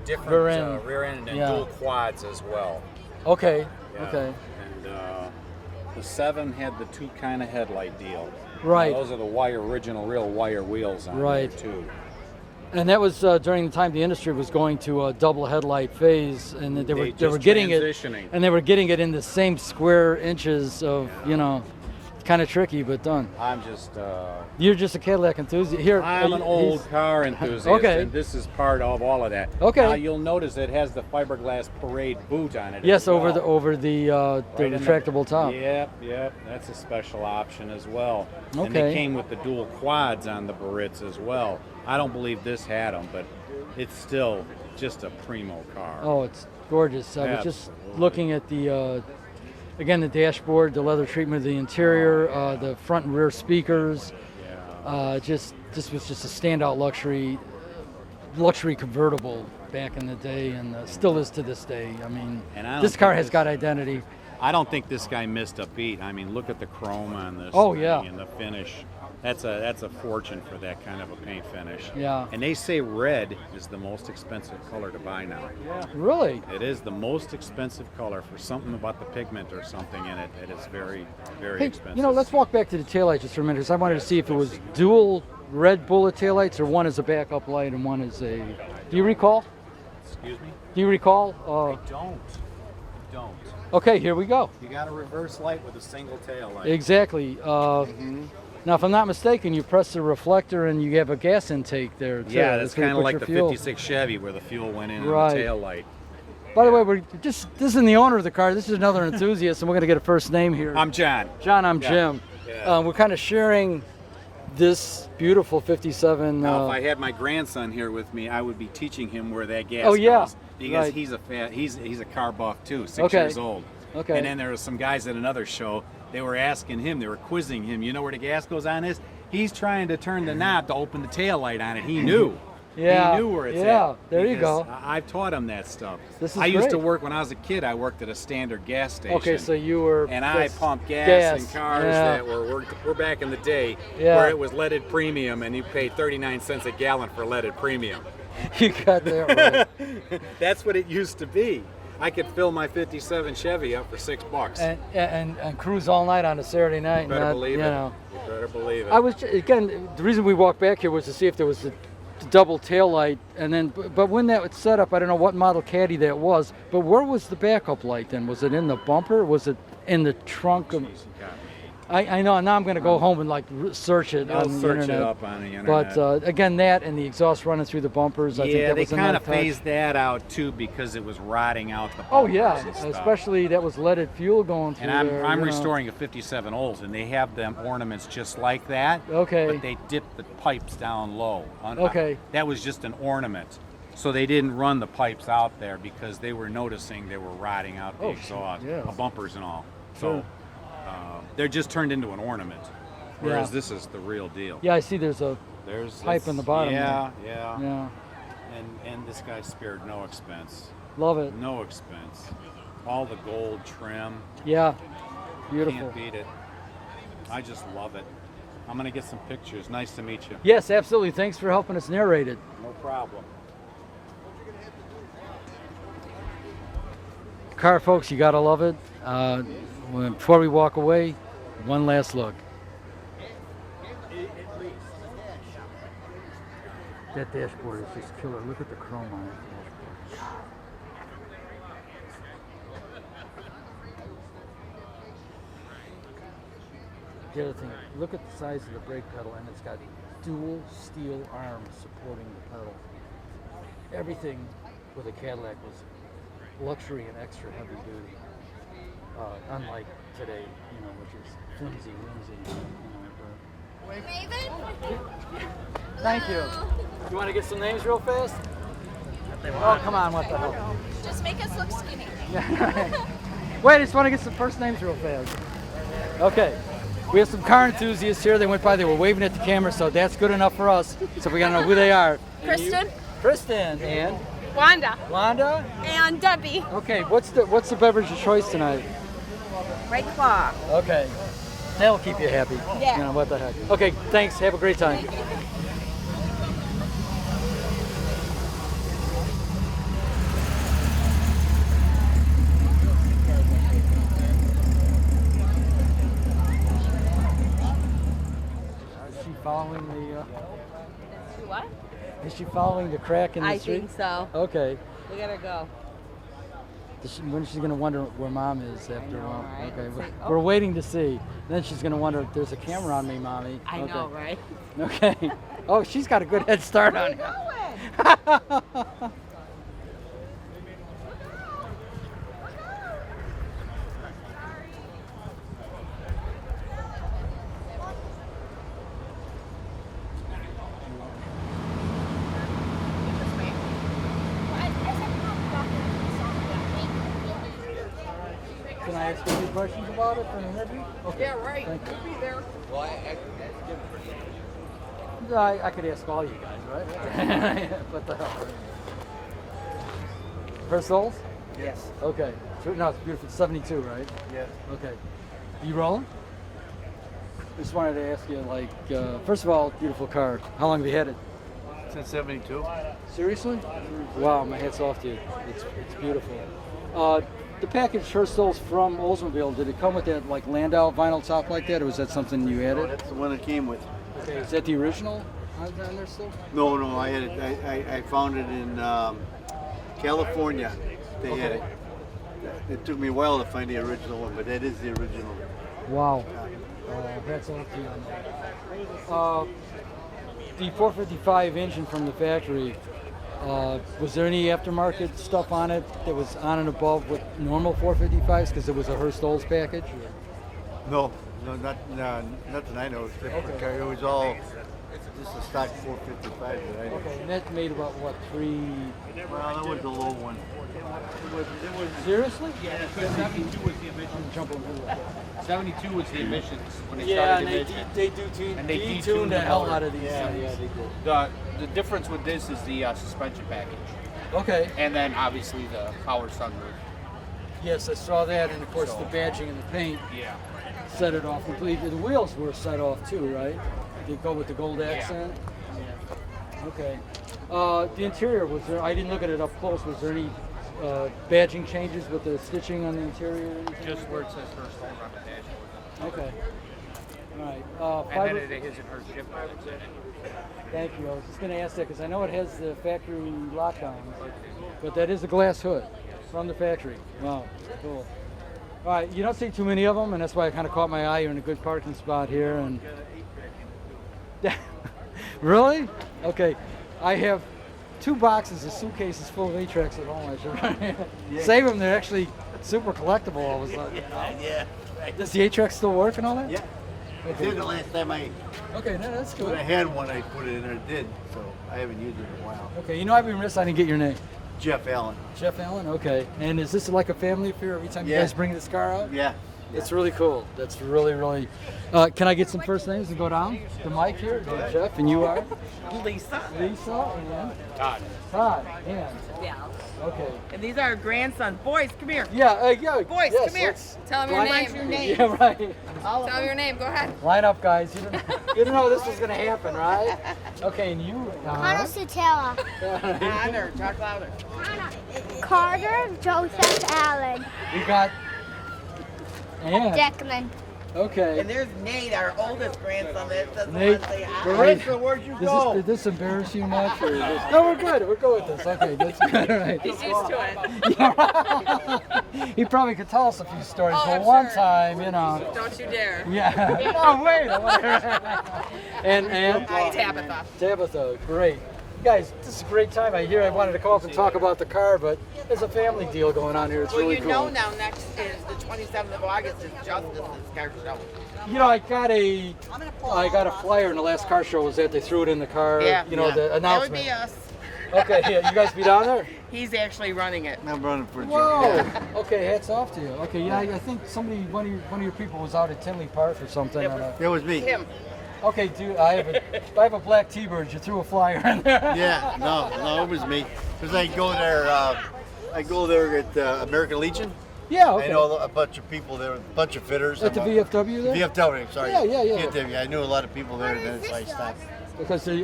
Different rear end and Yeah. dual quads as well. Okay. Yeah. Okay. And the 7 had the 2 kind of headlight deal. Right. Now, those are the original real wire wheels on Right. there too. And that was during the time the industry was going to a double headlight phase, and they were just getting it, transitioning. and they were getting it in the same square inches of kind of tricky, but done. I'm just. You're just a Cadillac enthusiast. Here, I'm an old car enthusiast, Okay. and this is part of all of that. Okay. Now you'll notice it has the fiberglass parade boot on it. Yes, as well. over the Right in retractable top. Yep. That's a special option as well. And Okay. they came with the dual quads on the Baritz as well. I don't believe this had them, but it's still just a primo car. Oh, it's gorgeous. I was just Absolutely. looking at the, again, the dashboard, the leather treatment of the interior, the front and rear speakers. This was just a standout luxury convertible back in the day, and still is to this day. I mean, And I don't this car think has this- got identity. I don't think this guy missed a beat. I mean, look at the chrome on this. Oh, thing yeah. And the finish. That's a fortune for that kind of a paint finish. Yeah. And they say red is the most expensive color to buy now. Really? It is the most expensive color for something about the pigment or something in it. It is very, very Hey, expensive. let's walk back to the taillight just for a minute, because I wanted to see if it was dual red bullet taillights or one is a backup light and one is a. Do you recall? Excuse me? Do you recall? I don't. Okay, here we go. You got a reverse light with a single tail light. Exactly. Now, if I'm not mistaken, you press the reflector and you have a gas intake there too. Yeah, that's where you kind of put like your the fuel. 56 Chevy where the fuel went in Right. the tail light. By the way, this isn't the owner of the car. This is another enthusiast, and we're going to get a first name here. I'm John. John, I'm Yeah. Jim. Yeah. We're kind of sharing this beautiful 57. Now, if I had my grandson here with me, I would be teaching him where that gas Oh, yeah. goes. Because Right. he's a car buff too, 6 Okay. years old. Okay. And then there were some guys at another show, they were asking him, they were quizzing him, you know where the gas goes on this? He's trying to turn the knob to open the tail light on it. He knew. Yeah. He knew where it's at. Yeah, there you because go. I've taught him that stuff. This is I used to great. work, when I was a kid, I worked at a standard gas station. Okay, so you were. And I just pumped gas in cars yeah. that were back in the day Yeah. where it was leaded premium and you paid 39 cents a gallon for leaded premium. You got that right. That's what it used to be. I could fill my 57 Chevy up for $6. and cruise all night on a Saturday night. You better and believe you it. know. You better believe it. I was again. The reason we walked back here was to see if there was a double tail light, and then. But when that was set up, I don't know what model Caddy that was. But where was the backup light then? Was it in the bumper? Was it in the trunk of? I know. Now I'm going to go home and search it I'll on the search internet. it up on the internet. But again, that and the exhaust running through the bumpers. I think Yeah, that they was kind another of touch. phased that out too because it was rotting out the Oh bumpers yeah, and stuff. especially that was leaded fuel going through And there. I'm you know. restoring a 57 Olds, and they have them ornaments just like that. Okay. But they dip the pipes down low. Okay. That was just an ornament. So they didn't run the pipes out there because they were noticing they were rotting out the Oh, exhaust, yeah. the bumpers and all. Sure. So they're just turned into an ornament, whereas Yeah. this is the real deal. Yeah, I see. There's a pipe in the bottom. Yeah, there. yeah. Yeah. And this guy spared no expense. Love it. No expense. All the gold trim. Yeah. Beautiful. Can't beat it. I just love it. I'm gonna get some pictures. Nice to meet you. Yes, absolutely. Thanks for helping us narrate it. No problem. Car folks, you gotta love it. Before we walk away, one last look. That dashboard is just killer. Look at the chrome on that dashboard. The other thing, look at the size of the brake pedal, and it's got dual steel arms supporting the pedal. Everything with a Cadillac was luxury and extra heavy duty. unlike today, you know, which is flimsy, whimsy. Thank you. You want to get some names real fast? Oh, come on, what the hell? Just make us look skinny. Wait, I just want to get some first names real fast. Okay. We have some car enthusiasts here. They went by, they were waving at the camera, so that's good enough for us. So we got to know who they are. Kristen. Kristen and Wanda. Wanda. And Debbie. Okay, what's the beverage of choice tonight? Red Claw. Okay. That'll keep you happy. Yeah. You know, what the heck. Okay, thanks. Have a great time. Is she following the... What? Is she following the crack in the I street? think so. Okay. We gotta go. When she's going to wonder where Mom is after a while. right? Okay, It's like, we're oh. waiting to see. Then she's going to wonder if there's a camera on me, Mommy. I Okay. know, right? Okay. Oh, she's got a good head start on you. Can I ask you a few questions about it for an interview? Okay. Yeah, right. Thank you. We'll be there. I could ask all you guys, right? What the hell? Her souls? Yes. Okay. No, it's beautiful. It's 72, right? Yes. Okay. You rolling? Just wanted to ask you, like, first of all, beautiful car. How long have you had it? Since 72. Seriously? Wow, my hat's off to you. It's beautiful. The package First Souls from Oldsmobile, did it come with that like Landau vinyl top like that, or was that something you added? That's the one it came with. Okay, is that the original on there still? No, I had it. I found it in California. They had it. It took me a while to find the original one, but that is the original. Wow. That's off to you on that. The 455 engine from the factory, was there any aftermarket stuff on it that was on and above with normal 455s because it was a Hurst Olds package? No, not that I know. Okay. It was all just a stock 455 that I know. Okay, and that made about what, 3? Well, that was the low one. Seriously? Yeah, because 72 was the emissions. 72 was the emissions when they Yeah, started and emissions. they do tune, and they detune the hell out of these Yeah, things. yeah, they did. The difference with this is the suspension package. Okay. And then obviously the power sunroof. Yes, I saw that, and of course the badging and the paint Yeah. set it off completely. The wheels were set off too, right? They go with the gold accent? Yeah. Okay. The interior, was there, I didn't look at it up close, was there any badging changes with the stitching on the interior or anything? Just where it says Hurst Olds on the dashboard. Okay. All right. And then it isn't Hurst Chip that's in it. Thank you. I was just going to ask that because I know it has the factory lockdowns, but that is a glass hood from the factory. Wow, cool. All right, you don't see too many of them, and that's why I kind of caught my eye. You're in a good parking spot here, and really? Okay, I have 2 boxes of suitcases full of A-Tracks at home. I should save them. They're actually super collectible all of a sudden. Yeah. Does the A-Track still work and all that? Yeah. It did the last time Okay, no, that's cool. when I had one, I put it in there. It did, so I haven't used it in a while. Okay, you know I've been remiss. I didn't get your name. Jeff Allen. Jeff Allen. Okay, and is this like a family affair every time you Yeah. guys bring this car out? Yeah. It's really cool. That's really, really. Can I get some first names and go down? The mic here, Jeff, and you are? Lisa. Lisa and Todd. Todd and. Yeah. Okay. And these are our grandsons. Boys, come here. Yeah, yeah. Boys, yes, come here. let's Tell them your line- name. Your name. Yeah, right. All of Tell them your name. Go ahead. Line up, guys. You didn't know this was gonna happen, right? Okay, and you. Connor Sutella. Honor, talk louder. Carter Joseph Allen. We got. And. Deckman. Okay. And there's Nate, our oldest grandson. That doesn't Nate, want to say hi. Marissa, where'd you go? Did this embarrass you much? Or is this, no, we're good. We're good with this. Okay, that's good. All right. He's used to it. He probably could tell us a few stories. Oh, But I'm one sure. time, you know. Don't you dare. Yeah. Oh, wait. And Tabitha. Tabitha, great. Guys, this is a great time. I wanted to come up and talk about the car, but there's a family deal going on here. It's Well, really you cool. know now next is the 27th of August is Justice's car show. You know, I got a flyer in the last car show was that they threw it in the car. Yeah. You know, the announcement. That would be us. Okay, yeah, you guys be down there? He's actually running it. I'm running for Whoa. Okay, hats off to you. Okay, yeah, I think one of your people was out at Tinley Park or something. It was me. Him. Okay, dude, I have a black T-bird. You threw a flyer in there. Yeah, no, it was me. Because I go there at American Legion. Yeah, okay. I know a bunch of people there, a bunch of fitters. At the VFW there? VFW, sorry. Yeah. VFW. I knew a lot of people there, and then so I stopped. Because the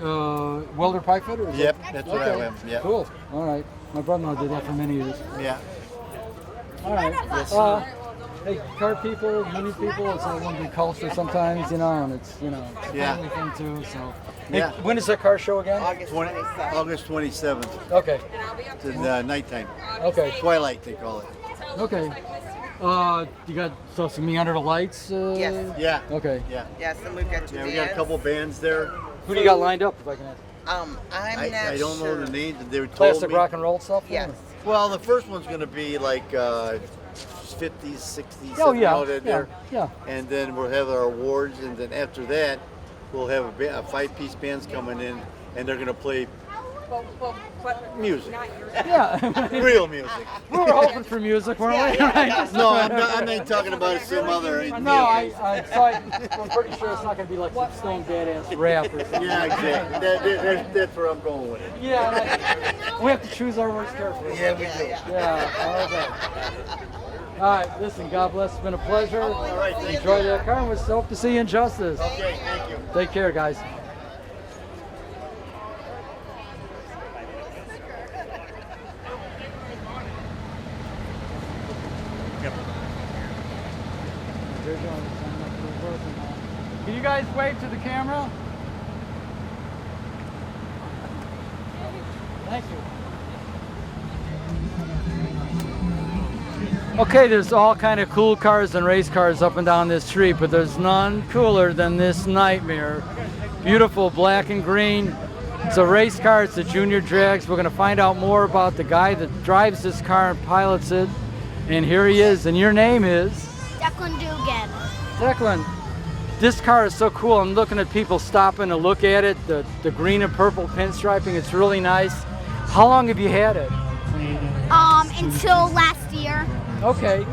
welder pipe fitter? Yep, that's what I am. Yeah. Cool. All right. My brother-in-law did that for many years. Yeah. All right. Yes. Hey, car people, union people, it's like one big culture sometimes, you know, and it's, you know, it's a family thing too, so. Hey, Yeah. when is that car show again? August 27th. Okay. It's in nighttime. Okay. Twilight, they call it. Okay. You got, so it's gonna be under the lights? Yes. Yeah. Okay. Yeah. Yes, and we've got two Yeah, bands. we got a couple bands there. Who do you got lined up, if I can ask? I'm not I don't sure. know the names. They were told Classic me. rock and roll stuff? Yes. Well, the first one's going to be like 50s, 60s. Oh, yeah. There. Yeah. And then we'll have our awards, and then after that, we'll have a 5-piece band's coming in, and they're going to play music. Yeah. Real music. We were hoping for music, weren't we? Right. No, I'm not talking about some other. No, I'm pretty sure it's not going to be like some stone badass rap or something. Yeah, exactly. That's where I'm going with it. Yeah, we have to choose our words carefully. Yeah, we do. Yeah, okay. All right, listen, God bless. It's been a pleasure. All right, thank you. Enjoy that car, and we hope to see you in Justice. Okay, thank you. Take care, guys. Can you guys wave to the camera? Thank you. Okay, there's all kind of cool cars and race cars up and down this street, but there's none cooler than this Nightmare. Beautiful black and green. It's a race car, it's a junior drags. We're gonna find out more about the guy that drives this car and pilots it. And here he is, and your name is? Declan Dugan. Declan, this car is so cool. I'm looking at people stopping to look at it. The green and purple pinstriping, it's really nice. How long have you had it? Until last year. Okay,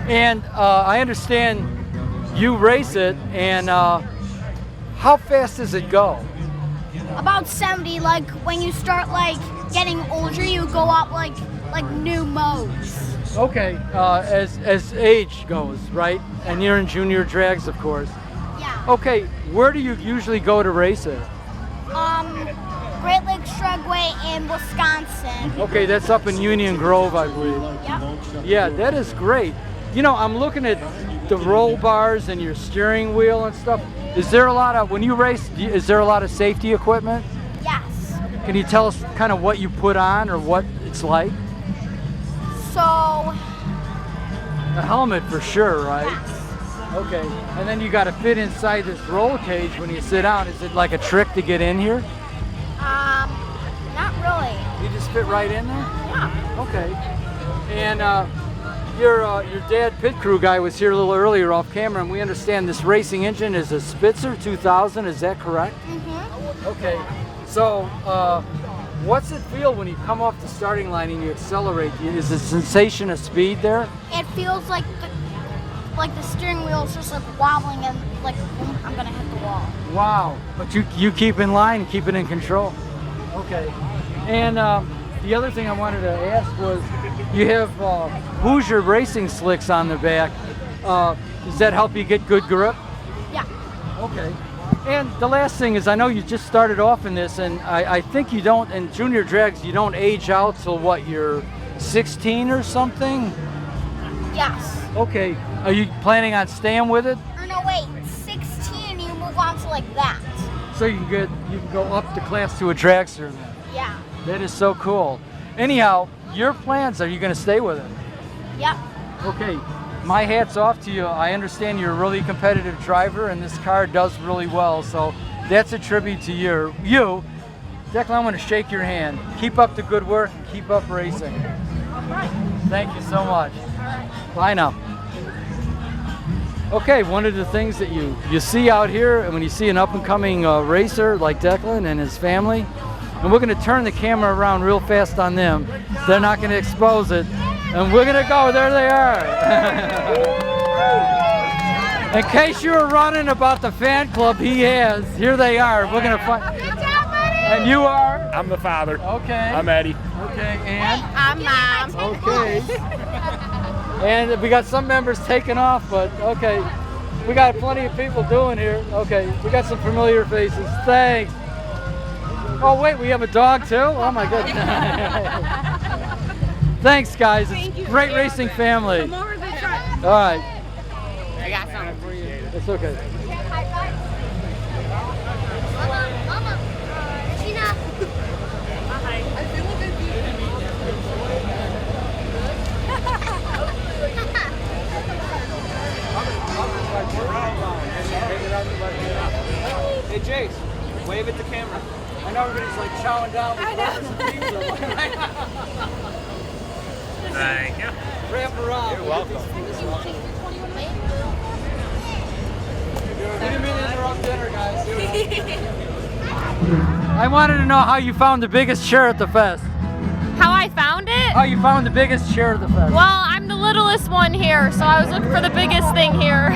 and I understand you race it, and how fast does it go? About 70. Like when you start like getting older, you go up like new modes. Okay, as age goes, right? And you're in junior drags, of course. Yeah. Okay, where do you usually go to race it? Great Lakes Dragway in Wisconsin. Okay, that's up in Union Grove, I believe. Yep. Yeah, that is great. You know, I'm looking at the roll bars and your steering wheel and stuff. Is there a lot of, when you race, is there a lot of safety equipment? Yes. Can you tell us kind of what you put on or what it's like? So. A helmet for sure, right? Yes. Okay, and then you got to fit inside this roll cage when you sit down. Is it like a trick to get in here? Not really. You just fit right in there? Yeah. Okay. And your dad, pit crew guy, was here a little earlier off camera, and we understand this racing engine is a Spitzer 2000. Is that correct? Mm-hmm. Okay. So, what's it feel when you come off the starting line and you accelerate? Is the sensation of speed there? It feels like the steering wheel is just like wobbling and like I'm gonna hit the wall. Wow. But you keep in line, keep it in control. Okay. And the other thing I wanted to ask was, you have Hoosier racing slicks on the back. Does that help you get good grip? Yeah. Okay. And the last thing is, I know you just started off in this, and I think you don't, in junior drags, you don't age out till what, you're 16 or something? Yes. Okay. Are you planning on staying with it? Or no, wait, 16 you move on to like that. So you can go up the class to a dragster then? Yeah. That is so cool. Anyhow, your plans, are you going to stay with it? Yep. Okay, my hat's off to you. I understand you're a really competitive driver, and this car does really well, so that's a tribute to you. Declan, I want to shake your hand. Keep up the good work. Keep up racing. Thank you so much. Bye now. Okay, one of the things that you see out here, and when you see an up-and-coming racer like Declan and his family, and we're going to turn the camera around real fast on them. They're not going to expose it, and we're going to go. There they are. In case you were running about the fan club he has, here they are. We're going to find. And you are? I'm the father. Okay. I'm Eddie. Okay, and? I'm Mom. Okay. And we got some members taking off, but okay. We got plenty of people doing here. Okay, we got some familiar faces. Thanks. Oh wait, we have a dog too? Oh my goodness. Thanks guys, it's great racing family. All right. I got something for you. It's okay. Mama, Gina. Hey Jace, wave at the camera. I know everybody's like chowing down. I know. Thank you. Wrap around. You're welcome. Didn't mean to interrupt dinner, guys. I wanted to know how you found the biggest chair at the fest. How I found it? How you found the biggest chair at the fest. Well, I'm the littlest one here, so I was looking for the biggest thing here.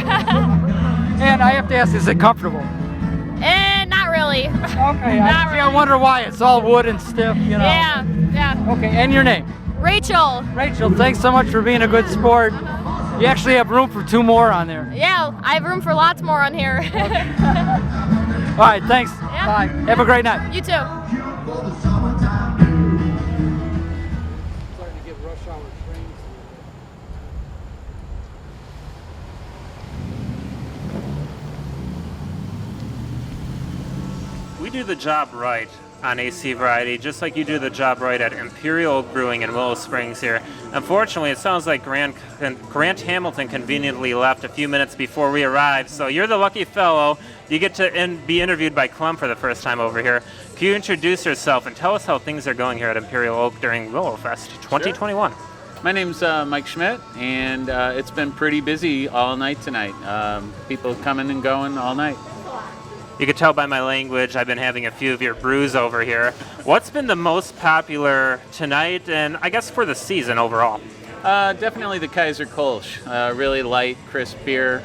And I have to ask, is it comfortable? Not really. Okay, Not really. I wonder why. It's all wood and stiff, you know. Yeah. Okay, and your name? Rachel. Rachel, thanks so much for being a good sport. You actually have room for 2 more on there. Yeah, I have room for lots more on here. All right, thanks. Yeah. Bye. Have a great night. You too. Starting to get rush hour trains. We do the job right on AC Variety, just like you do the job right at Imperial Brewing in Willow Springs here. Unfortunately, it sounds like Grant Hamilton conveniently left a few minutes before we arrived, so you're the lucky fellow. You get to be interviewed by Clem for the first time over here. Can you introduce yourself and tell us how things are going here at Imperial Oak during Willow Fest 2021? Sure. My name's Mike Schmidt, and it's been pretty busy all night tonight. People coming and going all night. You can tell by my language, I've been having a few of your brews over here. What's been the most popular tonight, and I guess for the season overall? Definitely the Kaiser Kolsch. Really light, crisp beer.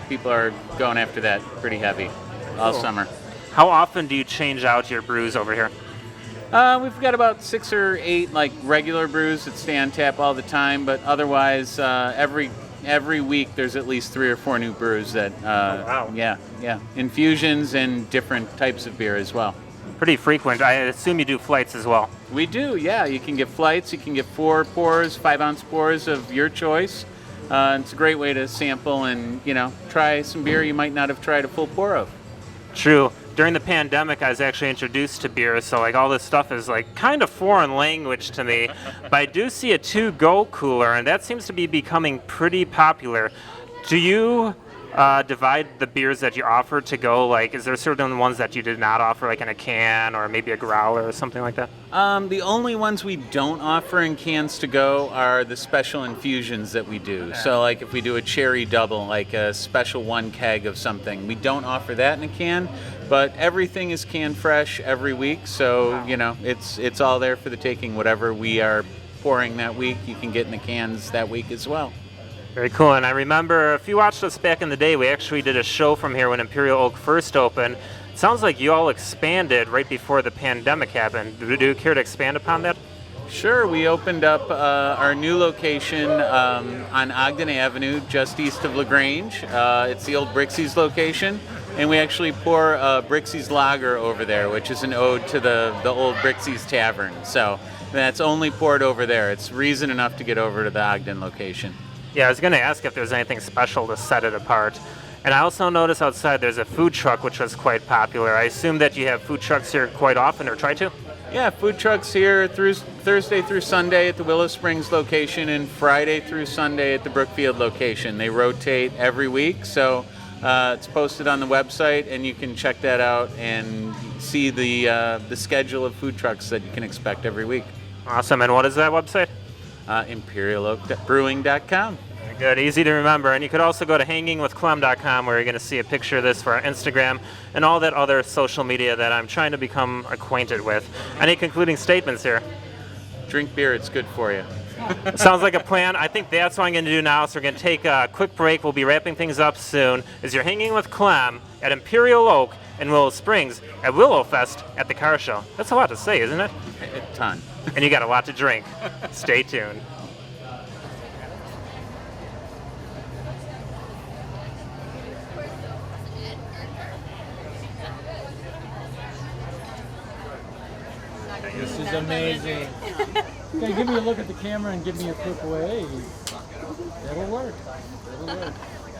People are going after that pretty heavy all summer. How often do you change out your brews over here? We've got about 6 or 8 like regular brews that stay on tap all the time, but otherwise every week there's at least 3 or 4 new brews that yeah, infusions and different types of beer as well. Pretty frequent. I assume you do flights as well. We do, yeah. You can get flights, you can get 4 pours, 5-ounce pours of your choice. It's a great way to sample and, try some beer you might not have tried a full pour of. True. During the pandemic, I was actually introduced to beer, so all this stuff is kind of foreign language to me. But I do see a to-go cooler, and that seems to be becoming pretty popular. Do you divide the beers that you offer to go? Is there certain ones that you did not offer, in a can or maybe a growler or something like that? The only ones we don't offer in cans to go are the special infusions that we do. So if we do a cherry double, a special 1 keg of something, we don't offer that in a can. But everything is can fresh every week, so it's all there for the taking. Whatever we are pouring that week, you can get in the cans that week as well. Very cool. And I remember, if you watched us back in the day, we actually did a show from here when Imperial Oak first opened. It sounds like you all expanded right before the pandemic happened. Do you care to expand upon that? Sure. We opened up our new location on Ogden Avenue, just east of LaGrange. It's the old Brixie's location. And we actually pour Brixie's Lager over there, which is an ode to the old Brixie's Tavern. So that's only poured over there. It's reason enough to get over to the Ogden location. Yeah, I was going to ask if there's anything special to set it apart. And I also noticed outside there's a food truck, which was quite popular. I assume that you have food trucks here quite often, or try to? Yeah, food trucks here through Thursday through Sunday at the Willow Springs location and Friday through Sunday at the Brookfield location. They rotate every week, so it's posted on the website, and you can check that out and see the schedule of food trucks that you can expect every week. Awesome. And what is that website? ImperialOakBrewing.com. Very good. Easy to remember. And you could also go to hangingwithclem.com where you're going to see a picture of this for our Instagram and all that other social media that I'm trying to become acquainted with. Any concluding statements here? Drink beer, it's good for you. Sounds like a plan. I think that's what I'm going to do now. So we're going to take a quick break. We'll be wrapping things up soon as you're hanging with Clem at Imperial Oak in Willow Springs at Willow Fest at the car show. That's a lot to say, isn't it? A ton. And you got a lot to drink. Stay tuned. This is amazing. Okay, give me a look at the camera and give me a quick wave. That'll work. That'll work.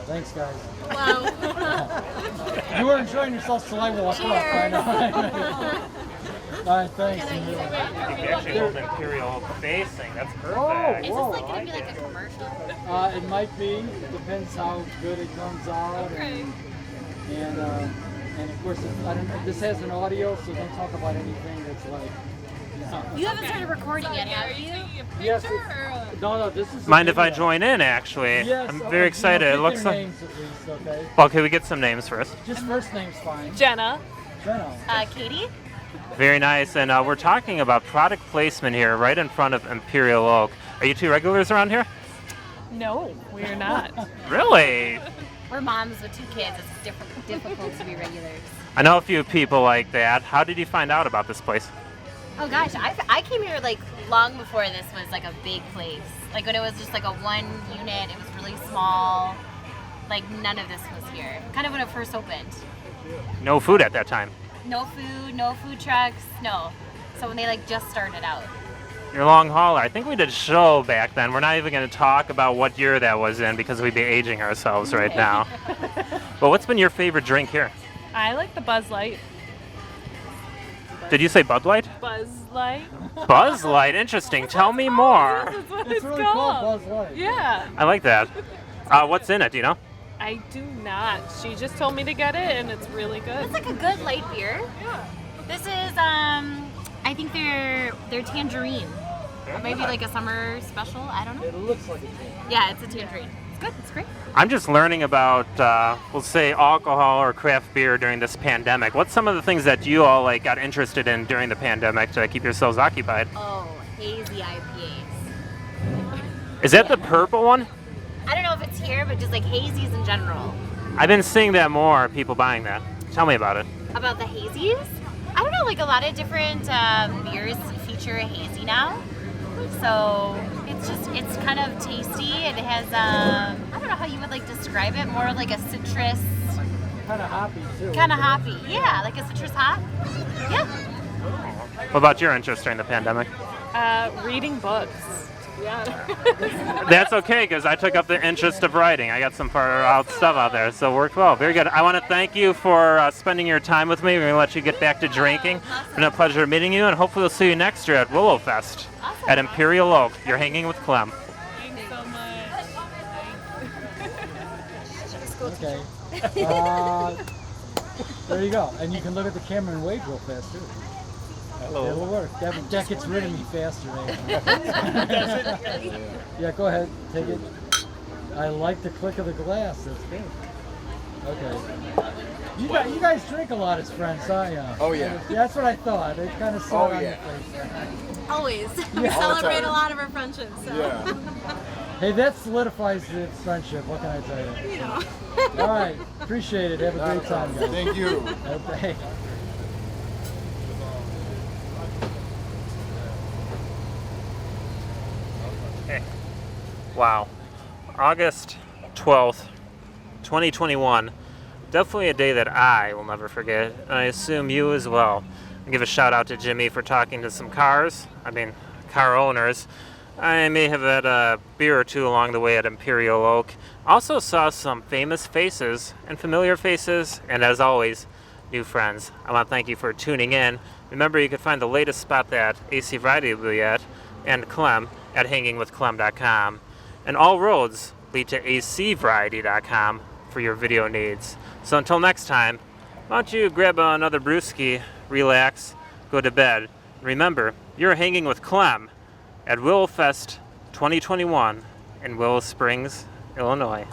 Thanks, guys. Wow. You were enjoying yourself, so I walked up. I know. All right, thanks. You can actually hold Imperial facing. That's perfect. Oh, Is this like going to be like a commercial? It might be. It depends how good it comes out. And of course, I don't know, this has an audio, so don't talk about anything that's like. You haven't started recording yet, have you? Yes. No, this is. Mind if I join in, actually? Yes. I'm very excited. It looks like. Names at least, okay? Well, can we get some names first? Just first name's fine. Jenna. Jenna. Katie? Very nice. And we're talking about product placement here right in front of Imperial Oak. Are you two regulars around here? No, we are not. Really? We're moms with 2 kids. It's difficult to be regulars. I know a few people like that. How did you find out about this place? Oh gosh, I came here like long before this was like a big place. Like when it was just like a 1 unit, it was really small. Like none of this was here. Kind of when it first opened. No food at that time. No food, no food trucks, no. So when they like just started out. You're a long hauler. I think we did a show back then. We're not even going to talk about what year that was in because we'd be aging ourselves right now. But what's been your favorite drink here? I like the Buzz Light. Did you say Bud Light? Buzz Light. Buzz Light, interesting. Tell me more. That's what It's it's really called. Buzz Light. Yeah. I like that. What's in it? Do you know? I do not. She just told me to get it, and it's really good. It's like a good light beer. Yeah. This is I think they're tangerine. Maybe like a summer special. I don't know. It looks like a tangerine. Yeah, it's a tangerine. It's good. It's great. I'm just learning about, we'll say, alcohol or craft beer during this pandemic. What's some of the things that you all got interested in during the pandemic to keep yourselves occupied? Oh, hazy IPAs. Is that the purple one? I don't know if it's here, but just like hazies in general. I've been seeing that more, people buying that. Tell me about it. About the hazies? I don't know, like a lot of different beers feature a hazy now. So it's kind of tasty. It has, I don't know how you would describe it, more like a citrus. Kind of hoppy too. Kind of hoppy, yeah, like a citrus hop. Yeah. What about your interest during the pandemic? Reading books. Yeah. That's okay, because I took up the interest of writing. I got some far out stuff out there, so it worked well. Very good. I want to thank you for spending your time with me. We're going to let you get back to drinking. It's been a pleasure meeting you, and hopefully we'll see you next year at Willow Fest at Imperial Oak. You're hanging with Clem. Thanks so much. Okay. There you go. And you can look at the camera and wave real fast too. Hello. That'll work. That gets rid of me faster. Yeah, go ahead. Take it. I like the click of the glass. That's good. Okay. You guys drink a lot as friends, don't you? Oh, yeah. Yeah, that's what I thought. It kind of saw it on your face. Always. We Yeah. celebrate a lot of our friendships. So. Yeah. Hey, that solidifies the friendship. What can I tell you? You know. All right. Appreciate it. Have a great time, guys. Thank you. Okay. Wow. August 12th, 2021. Definitely a day that I will never forget, and I assume you as well. I'll give a shout out to Jimmy for talking to some car owners. I may have had a beer or two along the way at Imperial Oak. Also saw some famous faces and familiar faces, and as always, new friends. I want to thank you for tuning in. Remember, you can find the latest spot that AC Variety will be at, and Clem at hangingwithclem.com. And all roads lead to acvariety.com for your video needs. So until next time, why don't you grab another brewski, relax, go to bed. Remember, you're hanging with Clem at Willow Fest 2021 in Willow Springs, Illinois.